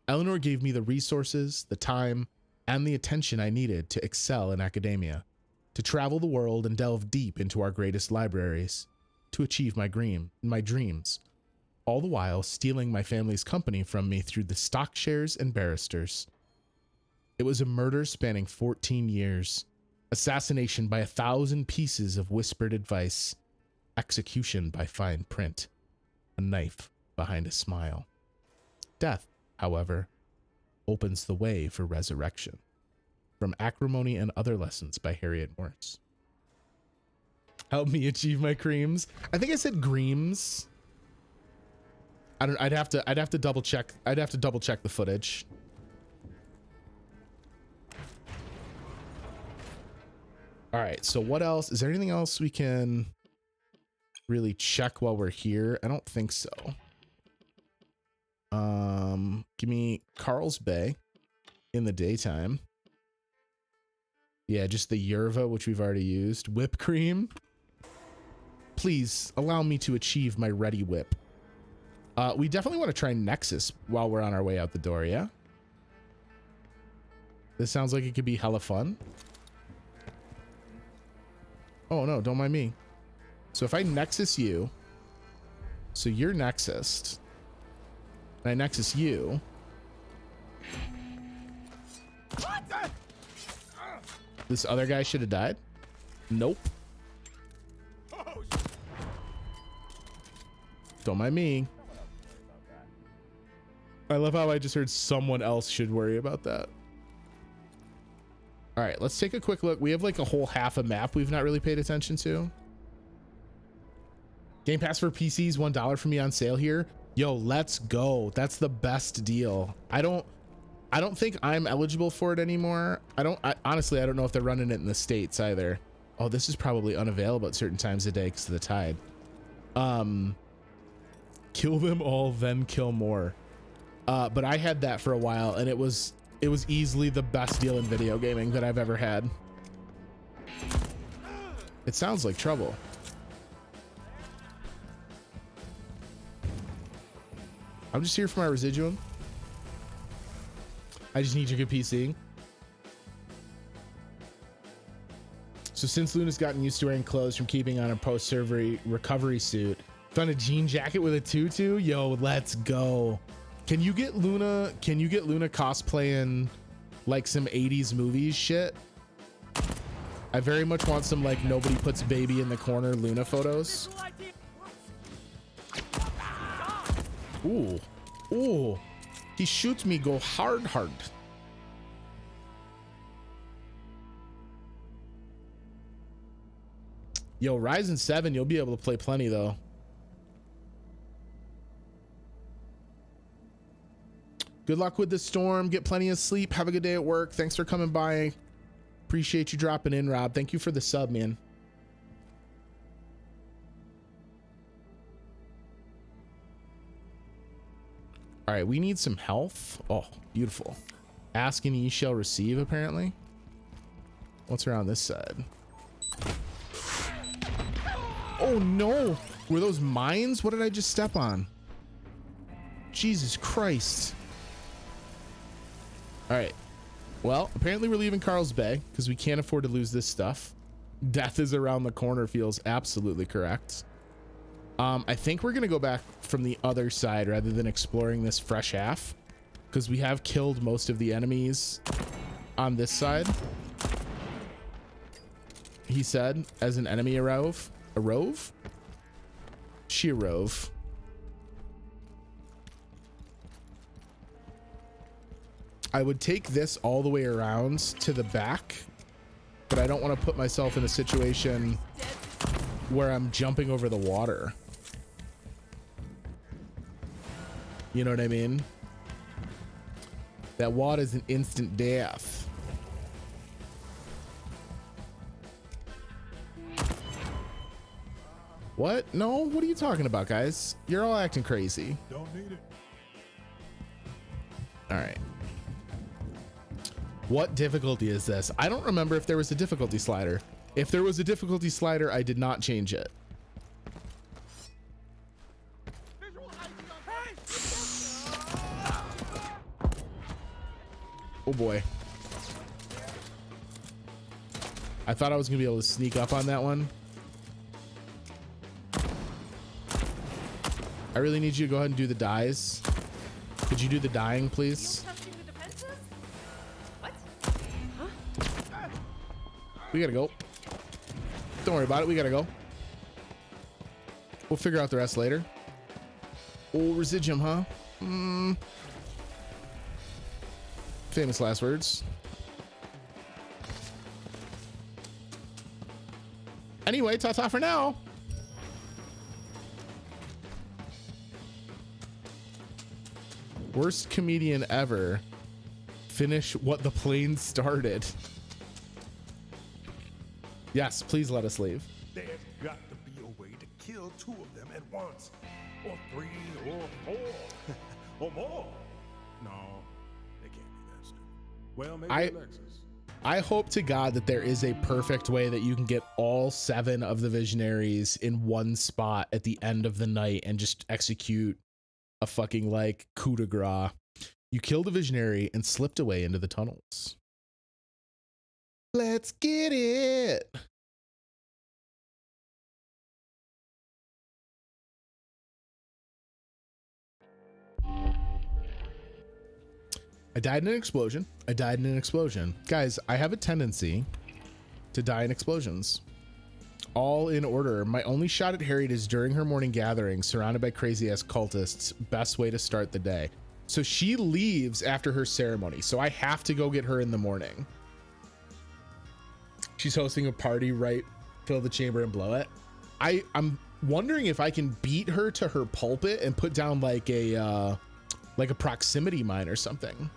Eleanor gave me the resources, the time, and the attention I needed to excel in academia, to travel the world and delve deep into our greatest libraries, to achieve my dreams, all the while stealing my family's company from me through the stock shares and barristers. It was a murder spanning 14 years, assassination by 1,000 pieces of whispered advice, execution by fine print, a knife behind a smile. Death, however, opens the way for resurrection. From Acrimony and Other Lessons by Harriet Morse. Help me achieve my creams. I think I said greams. I'd have to double check. I'd have to double check the footage. All right, so what else? Is there anything else we can really check while we're here? I don't think so. Give me Carl's Bay in the daytime. Yeah, just the yerba, which we've already used. Whipped cream. Please allow me to achieve my ready whip. We definitely want to try Nexus while we're on our way out the door, yeah? This sounds like it could be hella fun. Oh no, don't mind me. So if I Nexus you, so you're Nexused, and I Nexus you. This other guy should have died. Nope. Don't mind me. I love how I just heard someone else should worry about that. All right, let's take a quick look. We have like a whole half a map we've not really paid attention to. Game Pass for PCs, $1 for me on sale here. Yo, let's go. That's the best deal. I don't think I'm eligible for it anymore. Honestly, I don't know if they're running it in the States either. Oh, this is probably unavailable at certain times of day because of the tide. Kill them all, then kill more. But I had that for a while, and it was easily the best deal in video gaming that I've ever had. It sounds like trouble. I'm just here for my residuum. I just need your good PC. So since Luna's gotten used to wearing clothes from keeping on a post-surgery recovery suit, found a jean jacket with a tutu. Yo, let's go. Can you get Luna cosplaying like some 80s movies shit? I very much want some like nobody puts baby in the corner Luna photos. Ooh. Ooh. He shoots me go hard. Yo, Ryzen 7, you'll be able to play plenty though. Good luck with the storm. Get plenty of sleep. Have a good day at work. Thanks for coming by. Appreciate you dropping in, Rob. Thank you for the sub, man. All right, we need some health. Oh, beautiful. Ask and ye shall receive, apparently. What's around this side? Oh no, were those mines? What did I just step on? Jesus Christ. All right, well, apparently we're leaving Carl's Bay because we can't afford to lose this stuff. Death is around the corner feels absolutely correct. I think we're gonna go back from the other side rather than exploring this fresh half because we have killed most of the enemies on this side. He said, as an enemy arove. Arove? She arove. I would take this all the way around to the back, but I don't want to put myself in a situation where I'm jumping over the water. You know what I mean? That water is an instant death. What? No, what are you talking about, guys? You're all acting crazy. Don't need it. All right. What difficulty is this? I don't remember if there was a difficulty slider. If there was a difficulty slider, I did not change it. Oh boy. I thought I was gonna be able to sneak up on that one. I really need you to go ahead and do the dies. Could you do the dying, please? Testing the defenses? What? We gotta go. Don't worry about it. We gotta go. We'll figure out the rest later. Oh, residuum, huh? Famous last words. Anyway, ta-ta for now. Worst comedian ever. Finish what the plane started. Yes, please let us leave. There's got to be a way to kill 2 of them at once. Or 3 or 4. Or more. No, they can't be that stupid. Well, maybe Alexis. I hope to God that there is a perfect way that you can get all 7 of the visionaries in one spot at the end of the night and just execute a fucking like coup de grace. You killed a visionary and slipped away into the tunnels. Let's get it. I died in an explosion. I died in an explosion. Guys, I have a tendency to die in explosions. All in order. My only shot at Harriet is during her morning gathering, surrounded by crazy ass cultists. Best way to start the day. So she leaves after her ceremony. So I have to go get her in the morning. She's hosting a party, right? Fill the chamber and blow it. I'm wondering if I can beat her to her pulpit and put down like a proximity mine or something.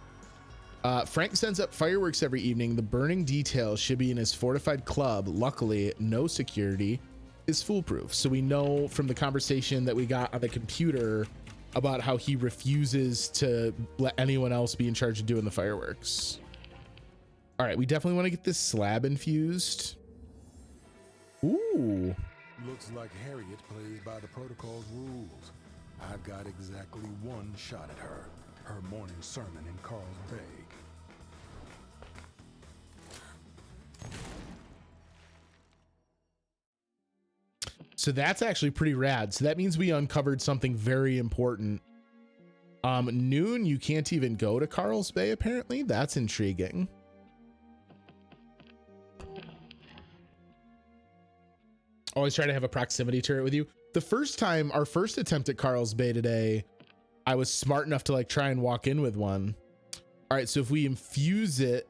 Frank sends up fireworks every evening. The burning details should be in his fortified club. Luckily, no security is foolproof. So we know from the conversation that we got on the computer about how he refuses to let anyone else be in charge of doing the fireworks. All right, we definitely want to get this slab infused. Ooh. Looks like Harriet plays by the protocol's rules. I've got exactly 1 shot at her. Her morning sermon in Carlsbad. So that's actually pretty rad. So that means we uncovered something very important. Noon, you can't even go to Carl's Bay, apparently. That's intriguing. Always try to have a proximity turret with you. The first time, our first attempt at Carl's Bay today, I was smart enough to like try and walk in with one. All right, so if we infuse it,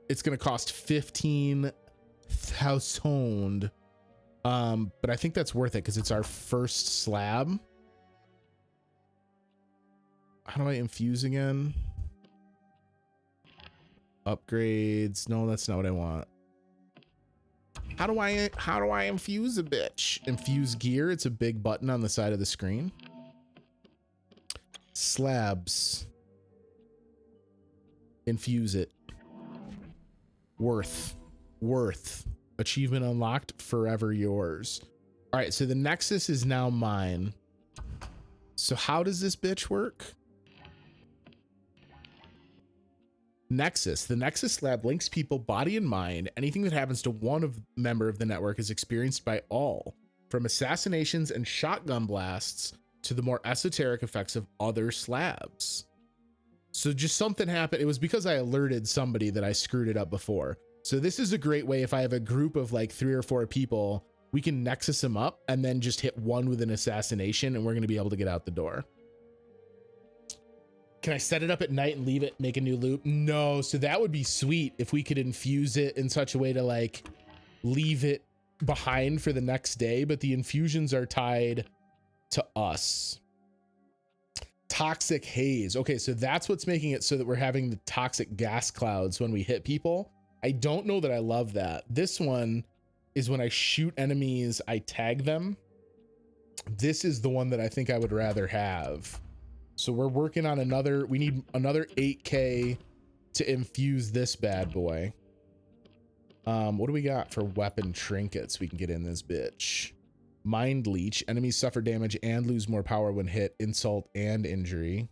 it's gonna cost 15,000. But I think that's worth it because it's our first slab. How do I infuse again? Upgrades. No, that's not what I want. How do I infuse a bitch? Infuse gear. It's a big button on the side of the screen. Slabs. Infuse it. Worth. Achievement unlocked. Forever yours. All right, so the Nexus is now mine. So how does this bitch work? Nexus. The Nexus slab links people body and mind. Anything that happens to one member of the network is experienced by all, from assassinations and shotgun blasts to the more esoteric effects of other slabs. So just something happened. It was because I alerted somebody that I screwed it up before. So this is a great way. If I have a group of like 3 or 4 people, we can Nexus them up and then just hit one with an assassination and we're going to be able to get out the door. Can I set it up at night and leave it, make a new loop? No. So that would be sweet if we could infuse it in such a way to like leave it behind for the next day, but the infusions are tied to us. Toxic haze. Okay, so that's what's making it so that we're having the toxic gas clouds when we hit people. I don't know that I love that. This one is when I shoot enemies, I tag them. This is the one that I think I would rather have. So we're working on another, we need another 8K to infuse this bad boy. What do we got for weapon trinkets we can get in this bitch? Mind leech. Enemies suffer damage and lose more power when hit, insult, and injury.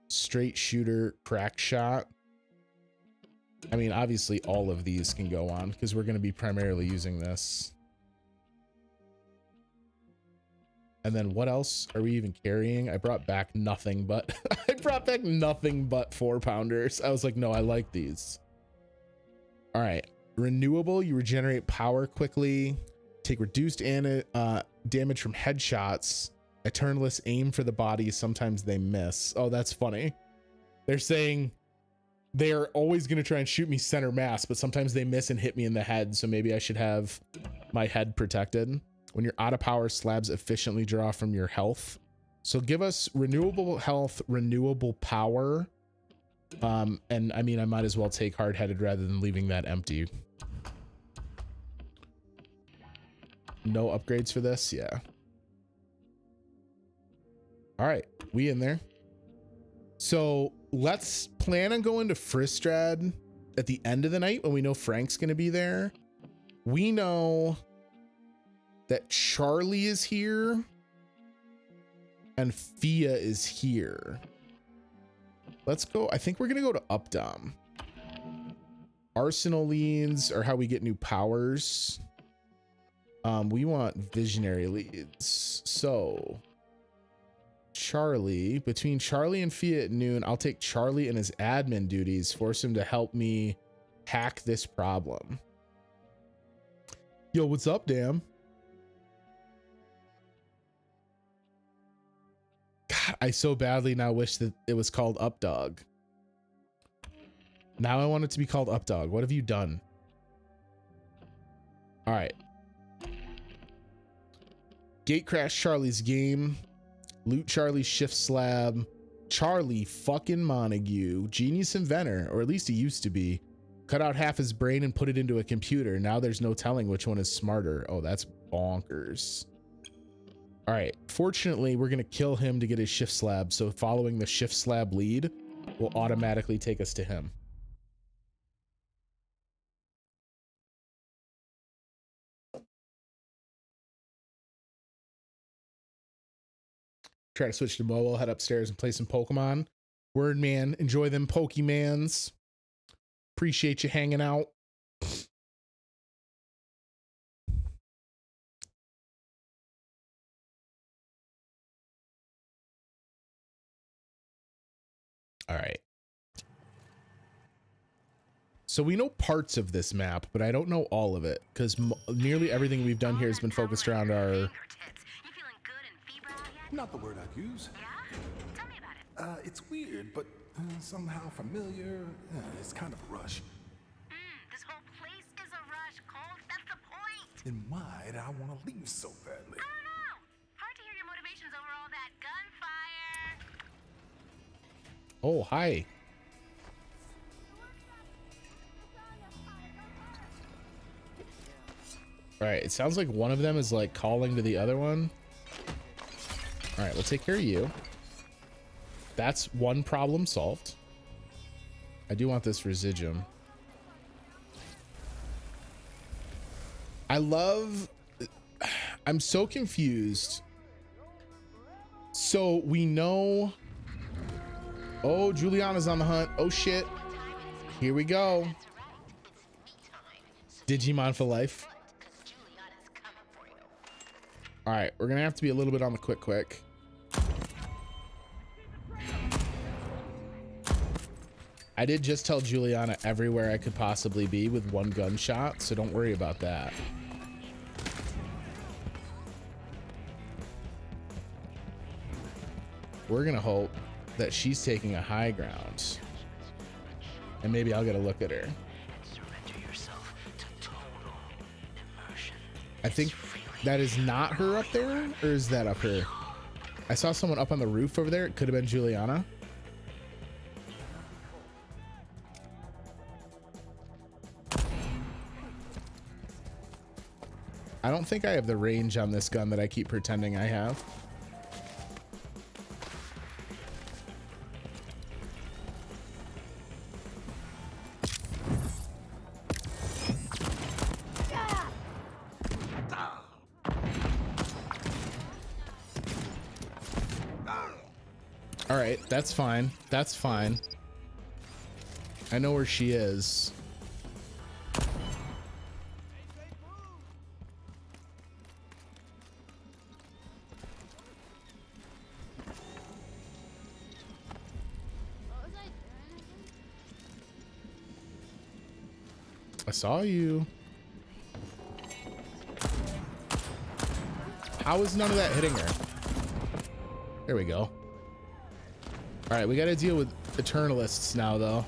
Straight shooter, crack shot. I mean, obviously all of these can go on because we're going to be primarily using this. And then what else are we even carrying? I brought back nothing but I brought back nothing but 4-pounders. I was like, no, I like these. All right. Renewable, you regenerate power quickly, take reduced damage from headshots, eternalist aim for the body, sometimes they miss. Oh, that's funny. They're saying they're always going to try and shoot me center mass, but sometimes they miss and hit me in the head, so maybe I should have my head protected. When you're out of power, slabs efficiently draw from your health. So give us renewable health, renewable power. And I mean, I might as well take hard-headed rather than leaving that empty. No upgrades for this? Yeah. All right, we in there. So let's plan on going to Fristrad at the end of the night when we know Frank's going to be there. We know that Charlie is here and Fia is here. Let's go. I think we're going to go to Updom. Arsenal leads are how we get new powers. We want visionary leads. So Charlie, between Charlie and Fia at noon, I'll take Charlie and his admin duties, force him to help me hack this problem. Yo, what's up, damn? God, I so badly now wish that it was called Updog. Now I want it to be called Updog. What have you done? All right. Gate crash Charlie's game. Loot Charlie's shift slab. Charlie fucking Montague. Genius inventor, or at least he used to be. Cut out half his brain and put it into a computer. Now there's no telling which one is smarter. Oh, that's bonkers. All right. Fortunately, we're going to kill him to get his shift slab. So following the shift slab lead will automatically take us to him. Try to switch to mobile, head upstairs and play some Pokemon. Word, man. Enjoy them Pokemans. Appreciate you hanging out. All right. So we know parts of this map, but I don't know all of it because nearly everything we've done here has been focused around our... Not the word I'd use. Yeah? Tell me about it. It's weird, but somehow familiar. It's kind of a rush. This whole place is a rush, Colt. That's the point. Then why did I want to leave so badly? I don't know. Hard to hear your motivations over all that gunfire. Oh, hi. All right, it sounds like one of them is like calling to the other one. All right, we'll take care of you. That's one problem solved. I do want this residuum. I'm so confused. So we know... Oh, Juliana's on the hunt. Oh, shit. Here we go. Digimon for life. All right, we're going to have to be a little bit on the quick. I did just tell Juliana everywhere I could possibly be with one gunshot, so don't worry about that. We're gonna hope that she's taking a high ground. And maybe I'll get a look at her. I think that is not her up there, or is that up here? I saw someone up on the roof over there. It could have been Juliana. I don't think I have the range on this gun that I keep pretending I have. All right, that's fine. That's fine. I know where she is. I saw you. How is none of that hitting her? There we go. All right, we got to deal with Eternalists now, though.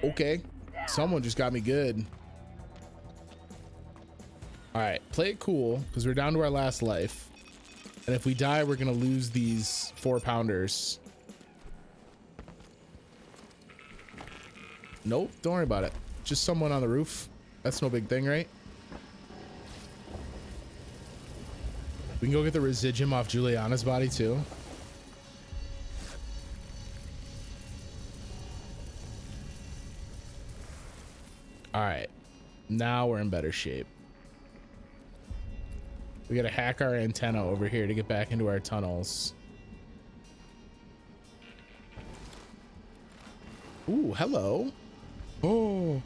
Okay, someone just got me good. All right, play it cool because we're down to our last life. And if we die, we're going to lose these 4-pounders. Nope, don't worry about it. Just someone on the roof. That's no big thing, right? We can go get the residuum off Juliana's body too. All right, now we're in better shape. We gotta hack our antenna over here to get back into our tunnels. Ooh, hello. Oh,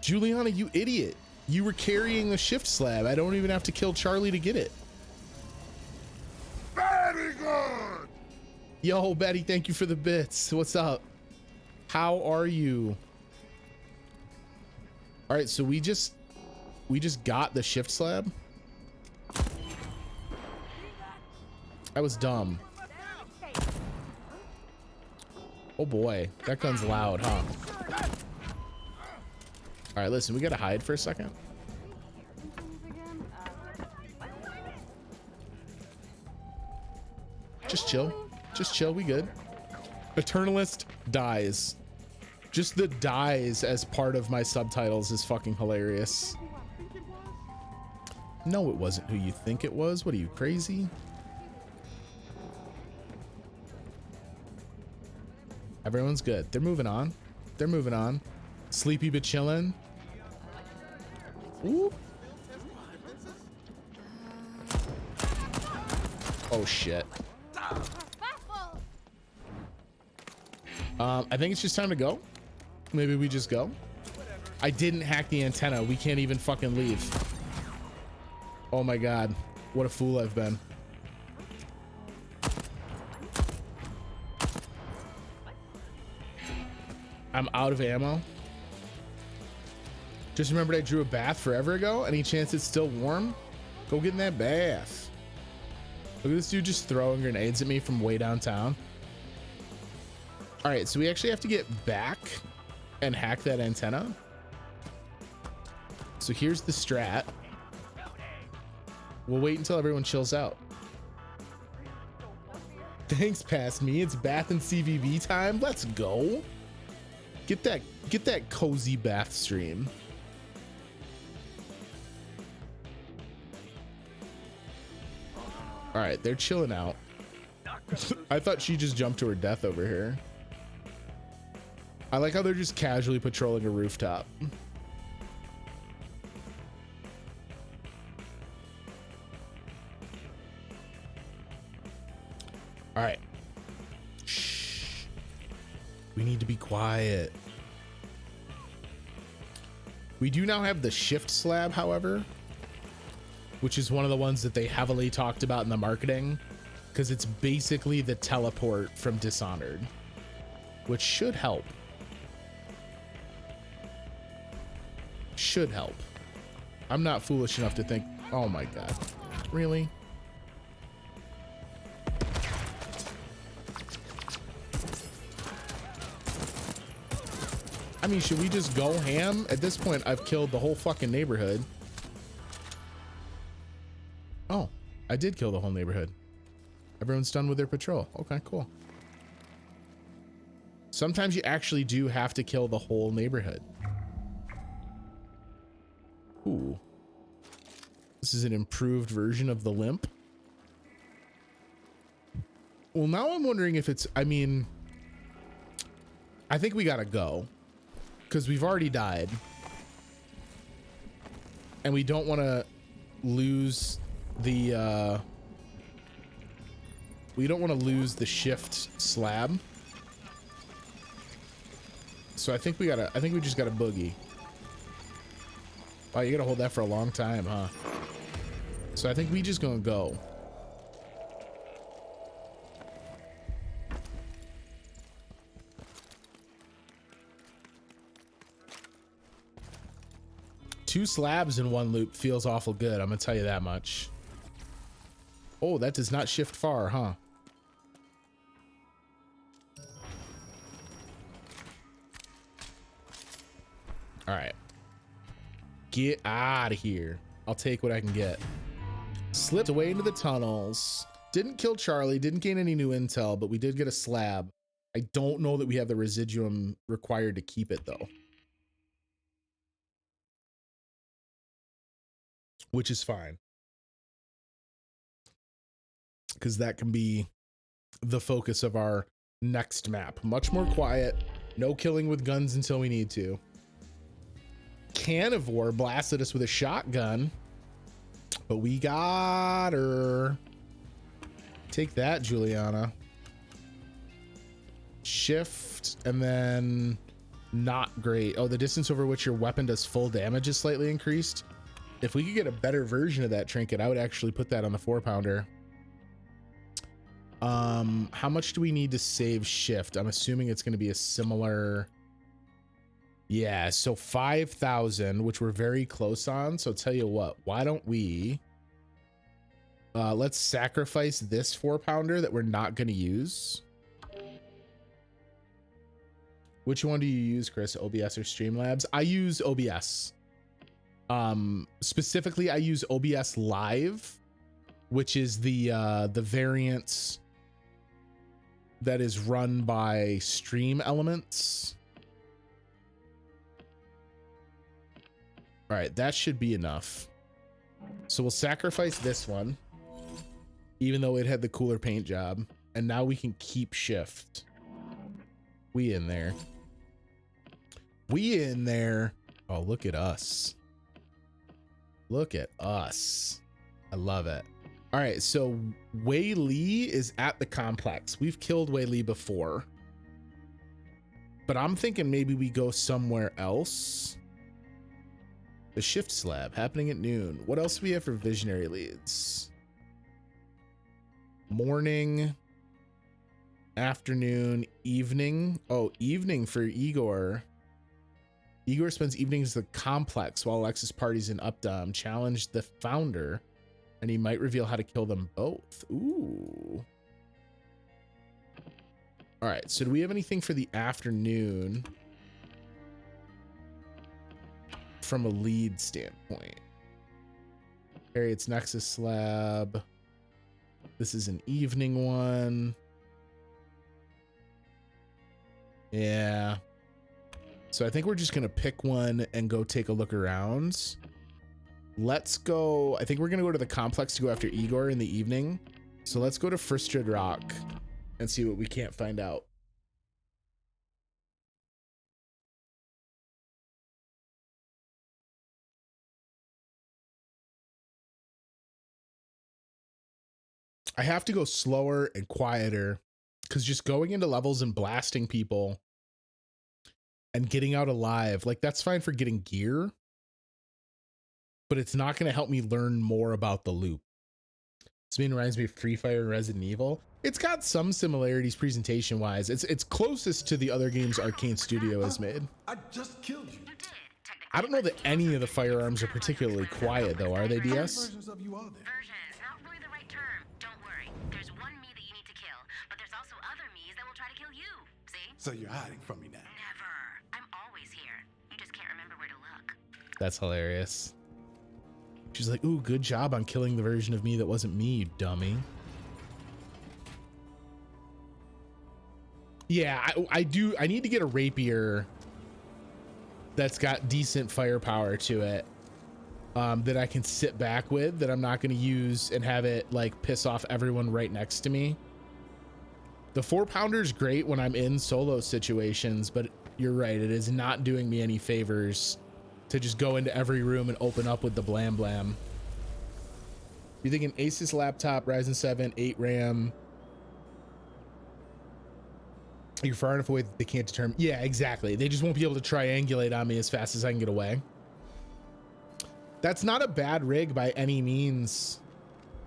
Juliana, you idiot. You were carrying the shift slab. I don't even have to kill Charlie to get it. Very good. Yo, Betty, thank you for the bits. What's up? How are you? All right, so we just got the shift slab. That was dumb. Oh boy, that gun's loud, huh? All right, listen, we gotta hide for a second. Just chill. Just chill, we good. Eternalist dies. Just the dies as part of my subtitles is fucking hilarious. No, it wasn't who you think it was. What are you, crazy? Everyone's good. They're moving on. They're moving on. Sleepy but chillin'. Ooh. Oh shit. I think it's just time to go. Maybe we just go. I didn't hack the antenna. We can't even fucking leave. Oh my god. What a fool I've been. I'm out of ammo. Just remembered I drew a bath forever ago. Any chance it's still warm? Go get in that bath. Look at this dude just throwing grenades at me from way downtown. All right, so we actually have to get back and hack that antenna. So here's the strat. We'll wait until everyone chills out. Thanks, past me. It's bath and CVB time. Let's go. Get that cozy bath stream. All right, they're chilling out. I thought she just jumped to her death over here. I like how they're just casually patrolling a rooftop. All right. Shh. We need to be quiet. We do now have the shift slab, however, which is one of the ones that they heavily talked about in the marketing, because it's basically the teleport from Dishonored, which should help. Should help. I'm not foolish enough to think, oh my god, really? I mean, should we just go ham? At this point, I've killed the whole fucking neighborhood. Oh, I did kill the whole neighborhood. Everyone's done with their patrol. Okay, cool. Sometimes you actually do have to kill the whole neighborhood. Ooh. This is an improved version of the limp. Well, now I'm wondering if it's, I mean, I think we gotta go. Because we've already died. And we don't want to lose the We don't want to lose the shift slab. So I think we just gotta boogie. Oh, you gotta hold that for a long time, huh? So I think we just gonna go. Two slabs in one loop feels awful good. I'm gonna tell you that much. Oh, that does not shift far, huh? All right. Get out of here. I'll take what I can get. Slipped away into the tunnels. Didn't kill Charlie. Didn't gain any new intel, but we did get a slab. I don't know that we have the residuum required to keep it, though. Which is fine. Because that can be the focus of our next map. Much more quiet. No killing with guns until we need to. Carnivore blasted us with a shotgun, but we got her. Take that, Juliana. Shift and then not great. Oh, the distance over which your weapon does full damage is slightly increased. If we could get a better version of that trinket, I would actually put that on the 4-pounder. How much do we need to save shift? I'm assuming it's going to be a similar. Yeah, so 5,000, which we're very close on. So tell you what, why don't we let's sacrifice this 4-pounder that we're not going to use. Which one do you use, Chris? OBS or Streamlabs? I use OBS. Specifically, I use OBS Live, which is the variant that is run by Stream Elements. All right, that should be enough. So we'll sacrifice this one, even though it had the cooler paint job. And now we can keep shift. We in there. We in there. Oh, look at us. Look at us. I love it. All right, so Wei Li is at the complex. We've killed Wei Li before. But I'm thinking maybe we go somewhere else. The shift slab happening at noon. What else do we have for visionary leads? Morning, afternoon, evening. Oh, evening for Igor. Igor spends evenings at the complex while Alexis parties in Updom. Challenge the founder, and he might reveal how to kill them both. Ooh. All right, so do we have anything for the afternoon? From a lead standpoint. Harriet's Nexus slab. This is an evening one. Yeah. So I think we're just gonna pick one and go take a look around. Let's go. I think we're gonna go to the complex to go after Igor in the evening. So let's go to Fristrid Rock and see what we can't find out. I have to go slower and quieter because just going into levels and blasting people and getting out alive, like that's fine for getting gear, but it's not going to help me learn more about the loop. This reminds me of Free Fire and Resident Evil. It's got some similarities presentation wise. It's closest to the other games Arkane Studio has made. I just killed you. I don't know that any of the firearms are particularly quiet though, are they, DS? Versions of you are there. Versions, not really the right term. Don't worry. There's one me that you need to kill, but there's also other me's that will try to kill you. See? So you're hiding from me now. Never. I'm always here. You just can't remember where to look. That's hilarious. She's like, ooh, good job on killing the version of me that wasn't me, you dummy. Yeah, I need to get a rapier that's got decent firepower to it, that I can sit back with, that I'm not going to use and have it like piss off everyone right next to me. The 4-pounder is great when I'm in solo situations, but you're right, it is not doing me any favors to just go into every room and open up with the blam blam. You think an Asus laptop, Ryzen 7, 8 RAM, You're far enough away that they can't determine. Yeah, exactly. They just won't be able to triangulate on me as fast as I can get away. That's not a bad rig by any means.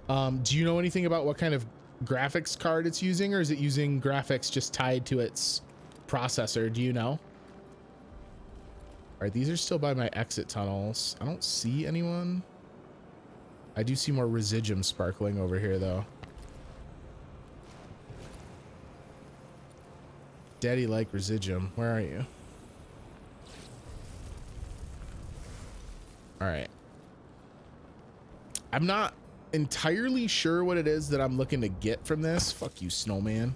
Do you know anything about what kind of graphics card it's using, or is it using graphics just tied to its processor? Do you know? All right, these are still by my exit tunnels. I don't see anyone. I do see more residuum sparkling over here though. Daddy like residuum. Where are you? All right. I'm not entirely sure what it is that I'm looking to get from this. Fuck you, snowman.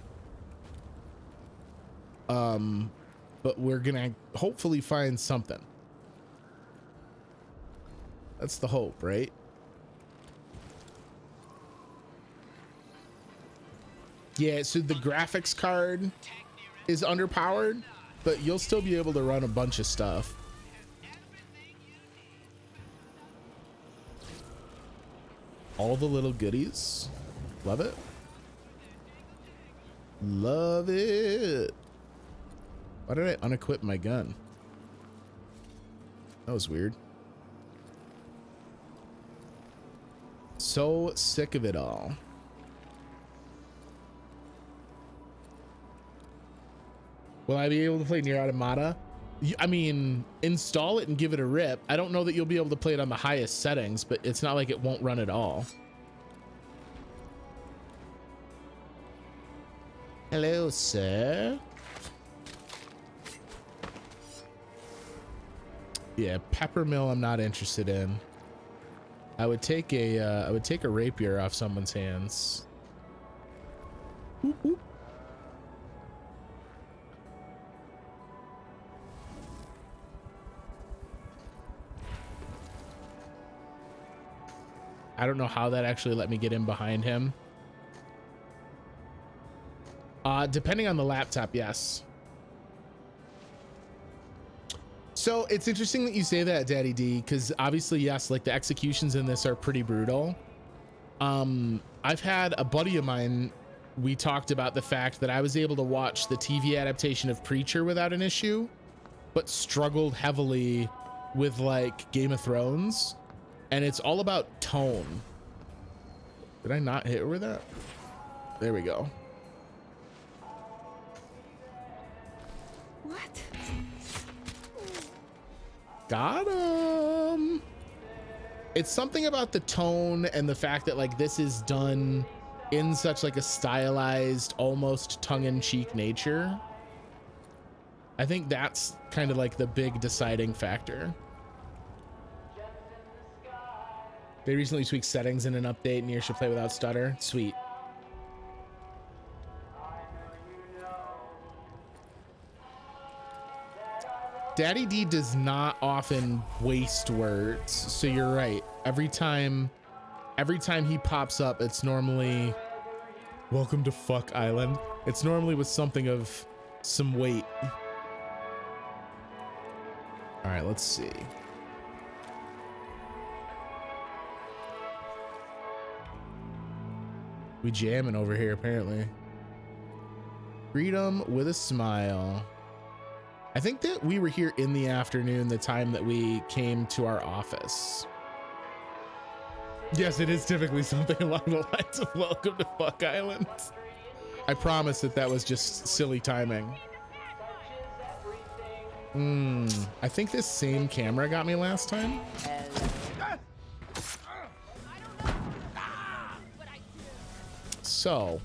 But we're gonna hopefully find something. That's the hope, right? Yeah, so the graphics card is underpowered, but you'll still be able to run a bunch of stuff. All the little goodies. Love it. Love it. Why did I unequip my gun? That was weird. So sick of it all. Will I be able to play Nier Automata? I mean, install it and give it a rip. I don't know that you'll be able to play it on the highest settings, but it's not like it won't run at all. Hello, sir. Yeah, peppermill I'm not interested in. I would take a rapier off someone's hands. Oop, oop. I don't know how that actually let me get in behind him. Depending on the laptop, yes. So it's interesting that you say that, Daddy D, because obviously, yes, like the executions in this are pretty brutal. I've had a buddy of mine, we talked about the fact that I was able to watch the TV adaptation of Preacher without an issue, but struggled heavily with like Game of Thrones. And it's all about tone. Did I not hit her with that? There we go. What? Got him. It's something about the tone and the fact that like this is done in such like a stylized, almost tongue-in-cheek nature. I think that's kind of like the big deciding factor. They recently tweaked settings in an update and Nier should play without stutter. Sweet. Daddy D does not often waste words, so you're right. Every time he pops up, it's normally welcome to Fuck Island. It's normally with something of some weight. All right, let's see. We jamming over here, apparently. Freedom with a smile. I think that we were here in the afternoon, the time that we came to our office. Yes, it is typically something along the lines of welcome to Fuck Island. I promise that that was just silly timing. I think this same camera got me last time. So,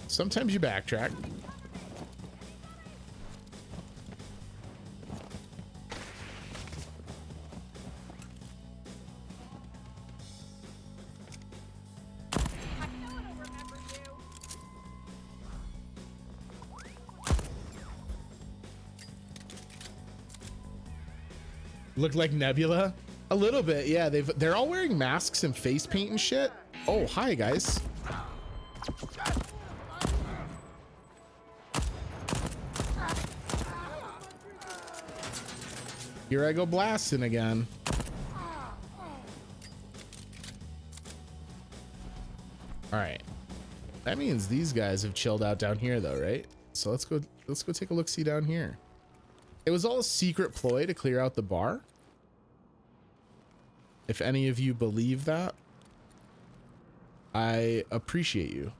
sometimes you backtrack. Look like Nebula? A little bit, yeah. They're all wearing masks and face paint and shit. Oh, hi guys. Here I go blasting again. All right. That means these guys have chilled out down here though, right? So let's go take a look see down here. It was all a secret ploy to clear out the bar. If any of you believe that, I appreciate you.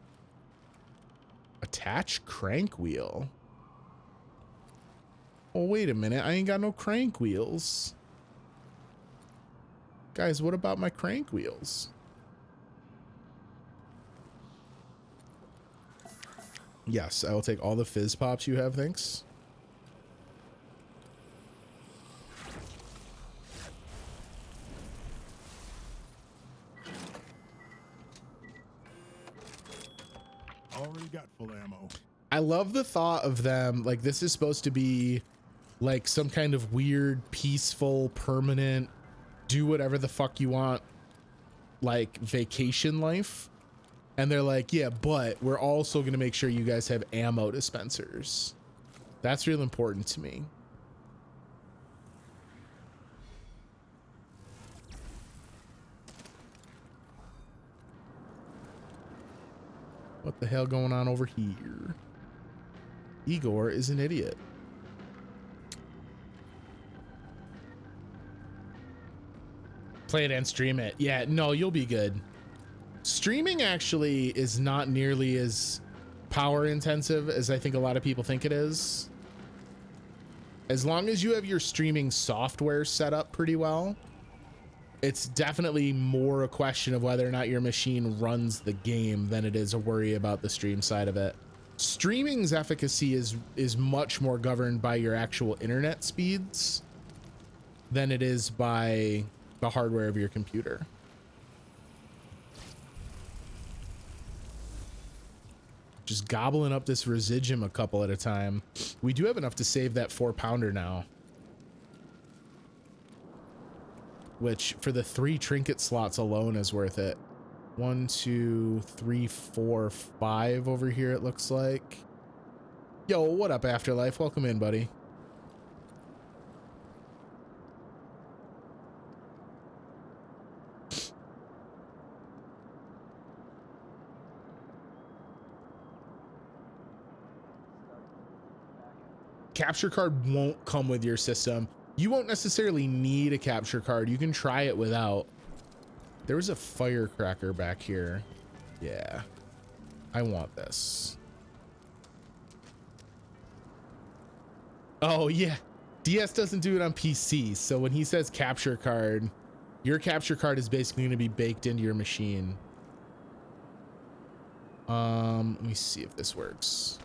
Attach crank wheel. Oh, wait a minute. I ain't got no crank wheels. Guys, what about my crank wheels? Yes, I will take all the fizz pops you have, thanks. Already got full ammo. I love the thought of them, like this is supposed to be like some kind of weird, peaceful, permanent, do whatever the fuck you want, like vacation life. And they're like, yeah, but we're also going to make sure you guys have ammo dispensers. That's real important to me. What the hell going on over here? Igor is an idiot. Play it and stream it. Yeah, no, you'll be good. Streaming actually is not nearly as power intensive as I think a lot of people think it is. As long as you have your streaming software set up pretty well, it's definitely more a question of whether or not your machine runs the game than it is a worry about the stream side of it. Streaming's efficacy is much more governed by your actual internet speeds than it is by the hardware of your computer. Just gobbling up this residuum a couple at a time. We do have enough to save that 4-pounder now. Which for the 3 trinket slots alone is worth it. 1, 2, 3, 4, 5 over here it looks like. Yo, what up, Afterlife? Welcome in, buddy. Capture card won't come with your system. You won't necessarily need a capture card. You can try it without. There was a firecracker back here. Yeah, I want this. Oh yeah, DS doesn't do it on PC. So when he says capture card, your capture card is basically going to be baked into your machine. Let me see if this works.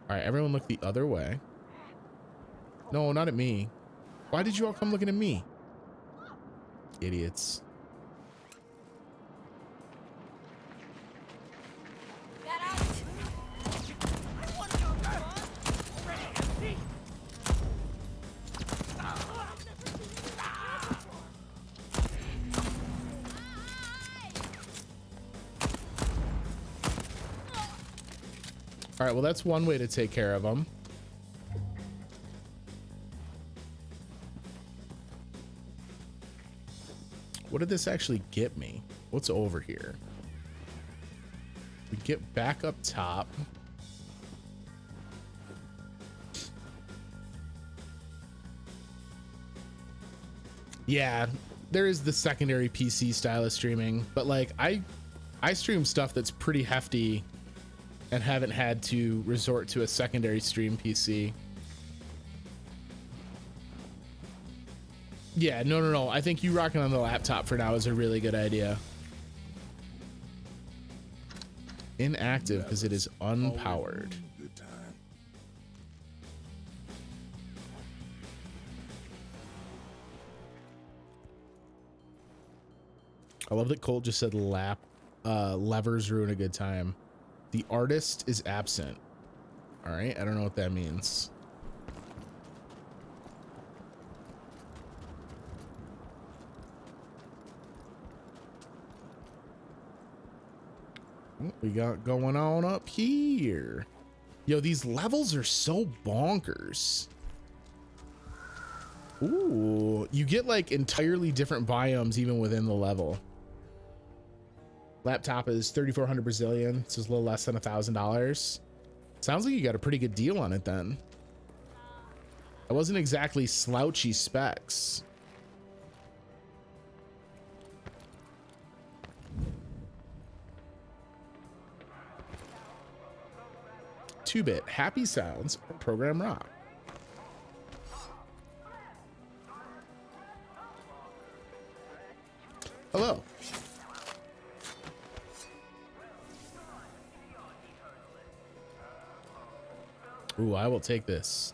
All right, everyone look the other way. No, not at me. Why did you all come looking at me? Idiots. All right, well, that's one way to take care of them. What did this actually get me? What's over here? We get back up top. Yeah, there is the secondary PC style of streaming, but like I stream stuff that's pretty hefty and haven't had to resort to a secondary stream PC. Yeah, no. I think you rocking on the laptop for now is a really good idea. Inactive because it is unpowered. Good time. I love that Colt just said levers ruin a good time. The artist is absent. All right, I don't know what that means. What we got going on up here? Yo, these levels are so bonkers. Ooh, you get like entirely different biomes even within the level. Laptop is 3,400 Brazilian. So it's a little less than $1,000. Sounds like you got a pretty good deal on it then. It wasn't exactly slouchy specs. Two-bit happy sounds from Program Rock. Hello. Ooh, I will take this.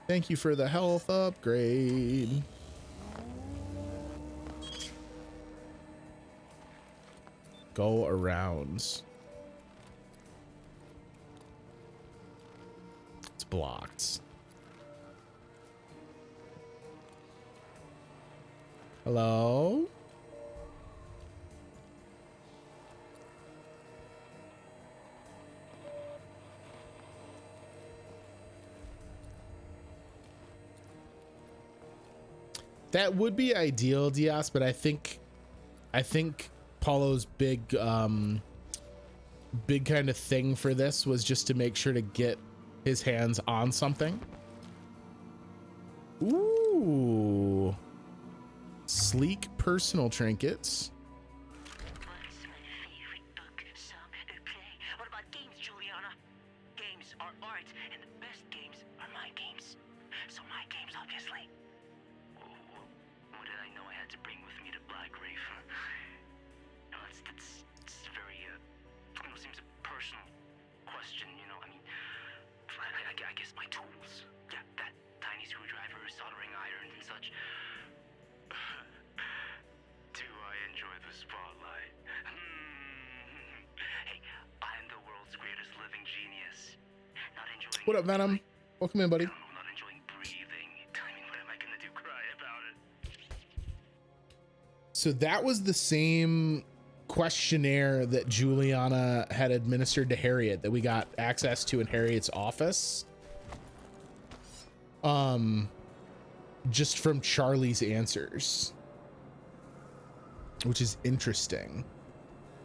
Thank you for the health upgrade. Go arounds. It's blocked. Hello? That would be ideal, Diaz, but I think Paulo's big kind of thing for this was just to make sure to get his hands on something. Ooh. Sleek personal trinkets. What's my favorite book, song, or play? What about games, Juliana? Games are art, and the best games are my games. So my games, obviously. What did I know I had to bring with me to Black Reef? No, it's very, seems a personal question, you know? I mean, I guess my tools. Yeah, that tiny screwdriver, soldering iron, and such. Do I enjoy the spotlight? Hey, I'm the world's greatest living genius. Not enjoying. What up, Venom? Welcome in, buddy. Not enjoying breathing. I mean, what am I gonna do? Cry about it? So that was the same questionnaire that Juliana had administered to Harriet that we got access to in Harriet's office. Just from Charlie's answers, which is interesting.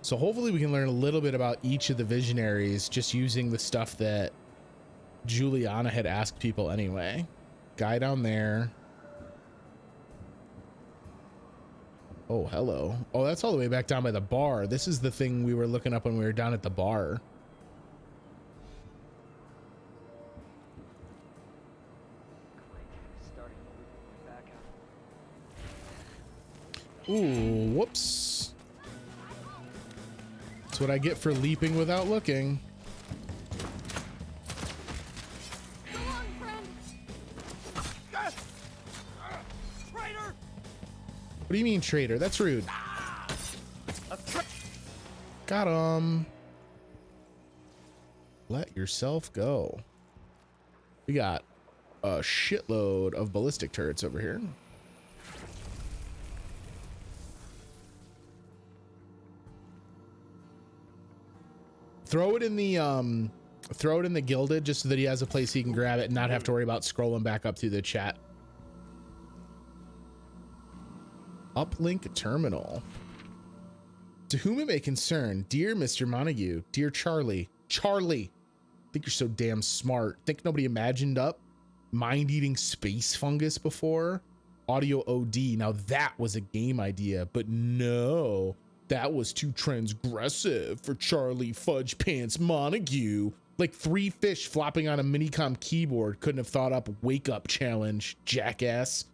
So hopefully we can learn a little bit about each of the visionaries just using the stuff that Juliana had asked people anyway. Guy down there. Oh, hello. Oh, that's all the way back down by the bar. This is the thing we were looking up when we were down at the bar. Ooh, whoops. That's what I get for leaping without looking. Go on, friend. Traitor! What do you mean, traitor? That's rude. Got him. Let yourself go. We got a shitload of ballistic turrets over here. Throw it in the gilded just so that he has a place he can grab it and not have to worry about scrolling back up through the chat. Uplink terminal. To whom it may concern, dear Mr. Montague, dear Charlie, I think you're so damn smart. Think nobody imagined up mind-eating space fungus before? Audio OD. Now that was a game idea, but no. That was too transgressive for Charlie Fudge Pants Montague. Like 3 fish flopping on a Minicom keyboard couldn't have thought up a wake-up challenge, jackass.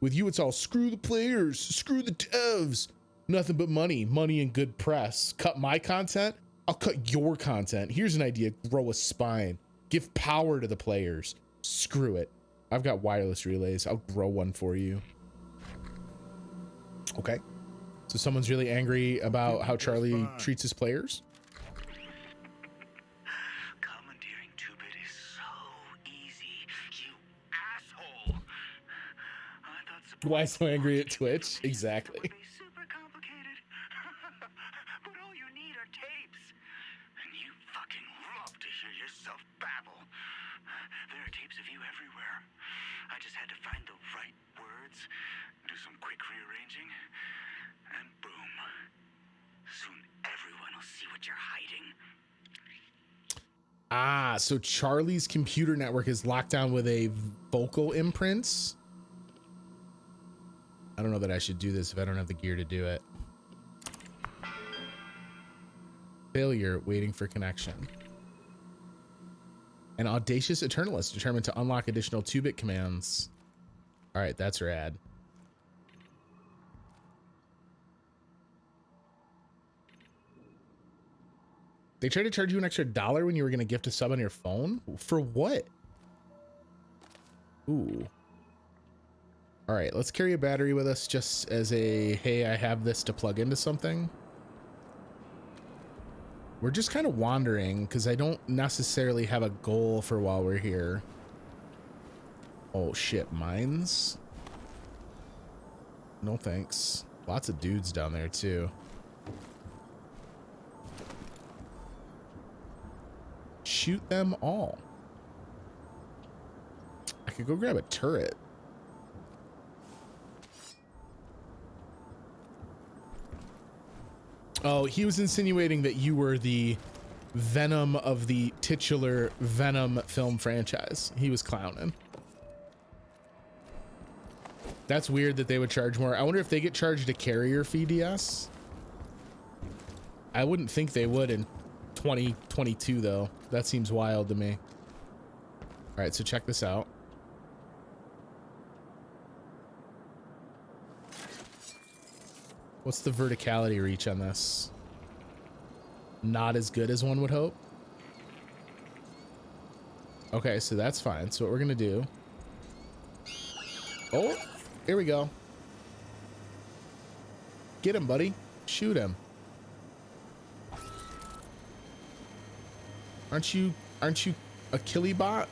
With you, it's all screw the players, screw the devs. Nothing but money and good press. Cut my content, I'll cut your content. Here's an idea, grow a spine. Give power to the players. Screw it. I've got wireless relays. I'll grow one for you. Okay. So someone's really angry about how Charlie treats his players? Commandeering 2-bit is so easy, you asshole. I thought Why so angry at Twitch? Exactly. would be super complicated. But all you need are tapes. And you fucking love to hear yourself babble. There are tapes of you everywhere. I just had to find the right words, do some quick rearranging, and boom. Soon everyone will see what you're hiding. Ah, so Charlie's computer network is locked down with a vocal imprints. I don't know that I should do this if I don't have the gear to do it. Failure, waiting for connection. An audacious Eternalist determined to unlock additional 2-bit commands. All right, that's rad. They tried to charge you an extra $1 when you were going to gift a sub on your phone? For what? Ooh. All right, let's carry a battery with us just as a, hey, I have this to plug into something. We're just kind of wandering because I don't necessarily have a goal for while we're here. Oh shit, mines? No thanks. Lots of dudes down there too. Shoot them all. I could go grab a turret. Oh, he was insinuating that you were the Venom of the titular Venom film franchise. He was clowning. That's weird that they would charge more. I wonder if they get charged a carrier fee, DS. I wouldn't think they would in 2022 though. That seems wild to me. All right, so check this out. What's the verticality reach on this? Not as good as one would hope. Okay, so that's fine. So what we're gonna do. Oh, here we go. Get him, buddy. Shoot him. Aren't you a killy bot?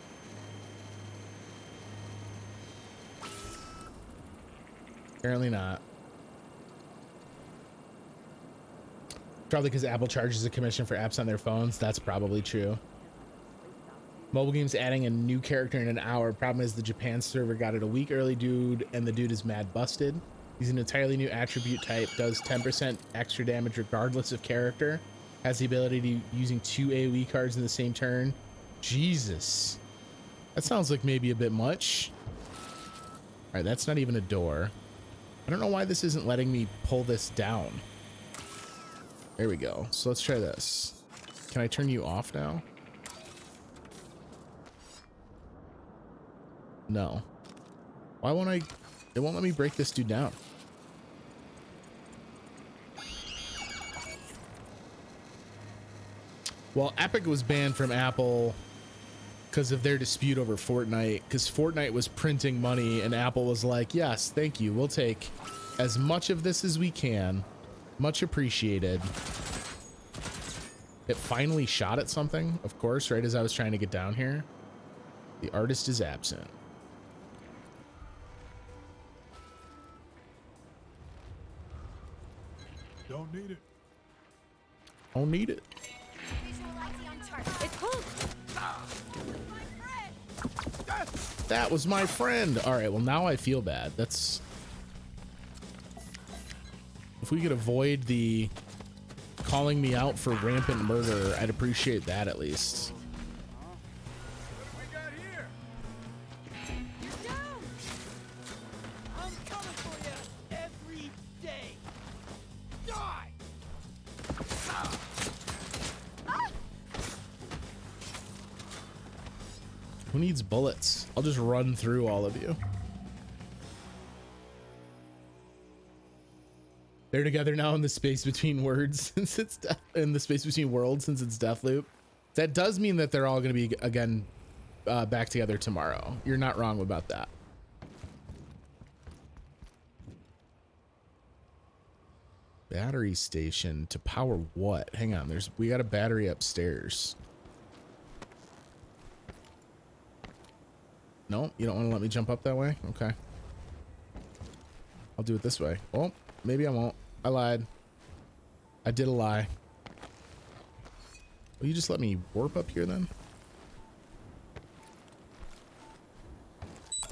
Apparently not. Probably because Apple charges a commission for apps on their phones. That's probably true. Mobile games adding a new character in an hour. Problem is the Japan server got it a week early, dude, and the dude is mad busted. He's an entirely new attribute type, does 10% extra damage regardless of character. Has the ability to using 2 AoE cards in the same turn. Jesus. That sounds like maybe a bit much. All right, that's not even a door. I don't know why this isn't letting me pull this down. There we go. So let's try this. Can I turn you off now? No. Why won't I? It won't let me break this dude down. Well, Epic was banned from Apple because of their dispute over Fortnite, because Fortnite was printing money and Apple was like, yes, thank you. We'll take as much of this as we can. Much appreciated. It finally shot at something, of course, right as I was trying to get down here. The artist is absent. Don't need it. Don't need it. It's cool. That was my friend. All right, well, now I feel bad. That's... If we could avoid the calling me out for rampant murder, I'd appreciate that at least. What do we got here? You're down. I'm coming for you every day. Die. Who needs bullets? I'll just run through all of you. They're together now in the space between words since it's in the space between worlds since it's Deathloop. That does mean that they're all going to be again back together tomorrow. You're not wrong about that. Battery station to power what? Hang on, we got a battery upstairs. No, you don't want to let me jump up that way? Okay. I'll do it this way. Oh, maybe I won't. I lied. I did a lie. Will you just let me warp up here then?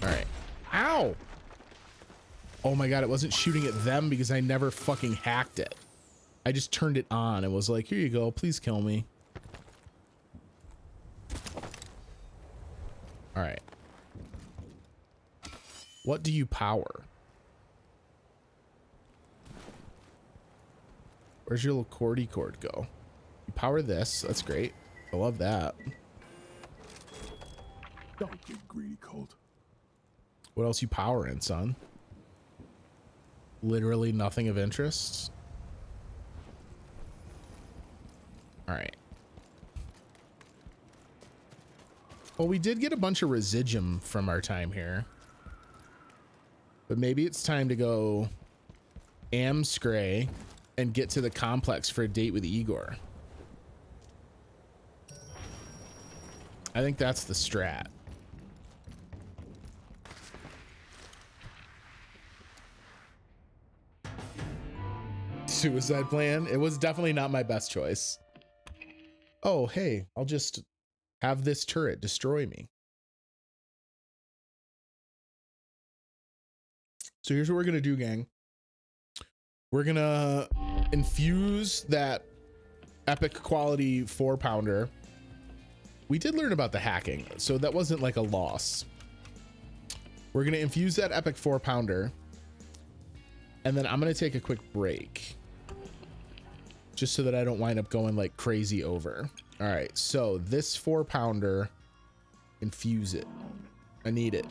All right. Ow! Oh my god, it wasn't shooting at them because I never fucking hacked it. I just turned it on and was like, here you go, please kill me. All right. What do you power? Where's your little cordy cord go? You power this. That's great. I love that. Don't get greedy, Colt. What else you powering, son? Literally nothing of interest. All right. Well, we did get a bunch of residuum from our time here. But maybe it's time to go Amscray and get to the complex for a date with Igor. I think that's the strat. Suicide plan. It was definitely not my best choice. Oh, hey, I'll just have this turret destroy me. So here's what we're gonna do, gang. We're gonna infuse that epic quality 4-pounder. We did learn about the hacking, so that wasn't like a loss. We're gonna infuse that epic 4-pounder, and then I'm gonna take a quick break, just so that I don't wind up going like crazy over. All right, so this 4-pounder, infuse it. I need it.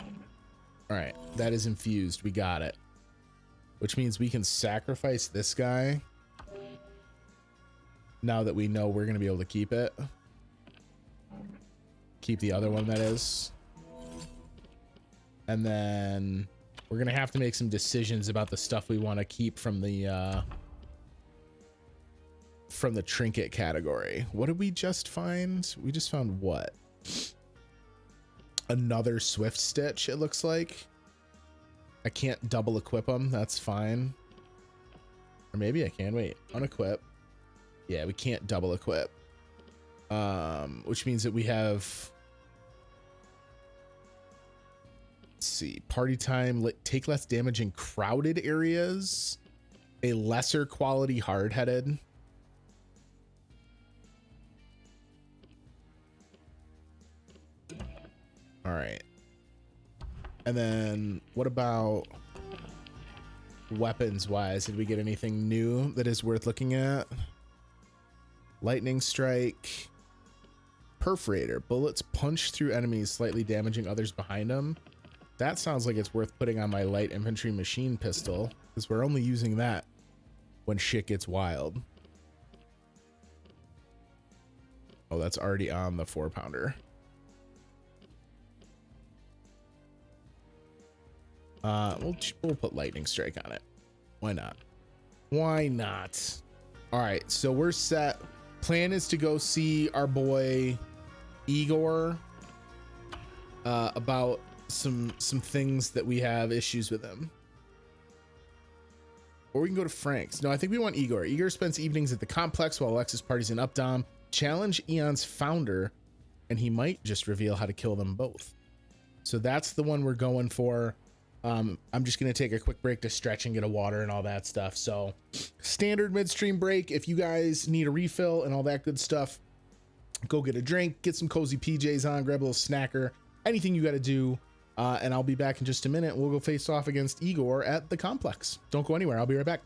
All right, that is infused. We got it. Which means we can sacrifice this guy now that we know we're going to be able to keep it. Keep the other one, that is. And then we're going to have to make some decisions about the stuff we want to keep from the trinket category. What did we just find? We just found what? Another swift stitch, it looks like. I can't double equip them. That's fine. Or maybe I can. Wait, unequip. Yeah, we can't double equip. Which means that we have, let's see, party time, take less damage in crowded areas, a lesser quality hard-headed. All right. And then what about weapons wise? Did we get anything new that is worth looking at? Lightning strike, perforator, bullets punch through enemies, slightly damaging others behind them. That sounds like it's worth putting on my light infantry machine pistol, because we're only using that when shit gets wild. Oh, that's already on the 4-pounder. We'll put lightning strike on it. Why not? Why not? All right, so we're set. Plan is to go see our boy Igor about some things that we have issues with him. Or we can go to Frank's. No, I think we want Igor. Igor spends evenings at the complex while Alexis parties in Updom. Challenge Eon's founder, and he might just reveal how to kill them both. So that's the one we're going for. I'm just going to take a quick break to stretch and get a water and all that stuff. So standard midstream break. If you guys need a refill and all that good stuff, go get a drink, get some cozy PJs on, grab a little snacker, anything you got to do. And I'll be back in just a minute. We'll go face off against Igor at the complex. Don't go anywhere. I'll be right back.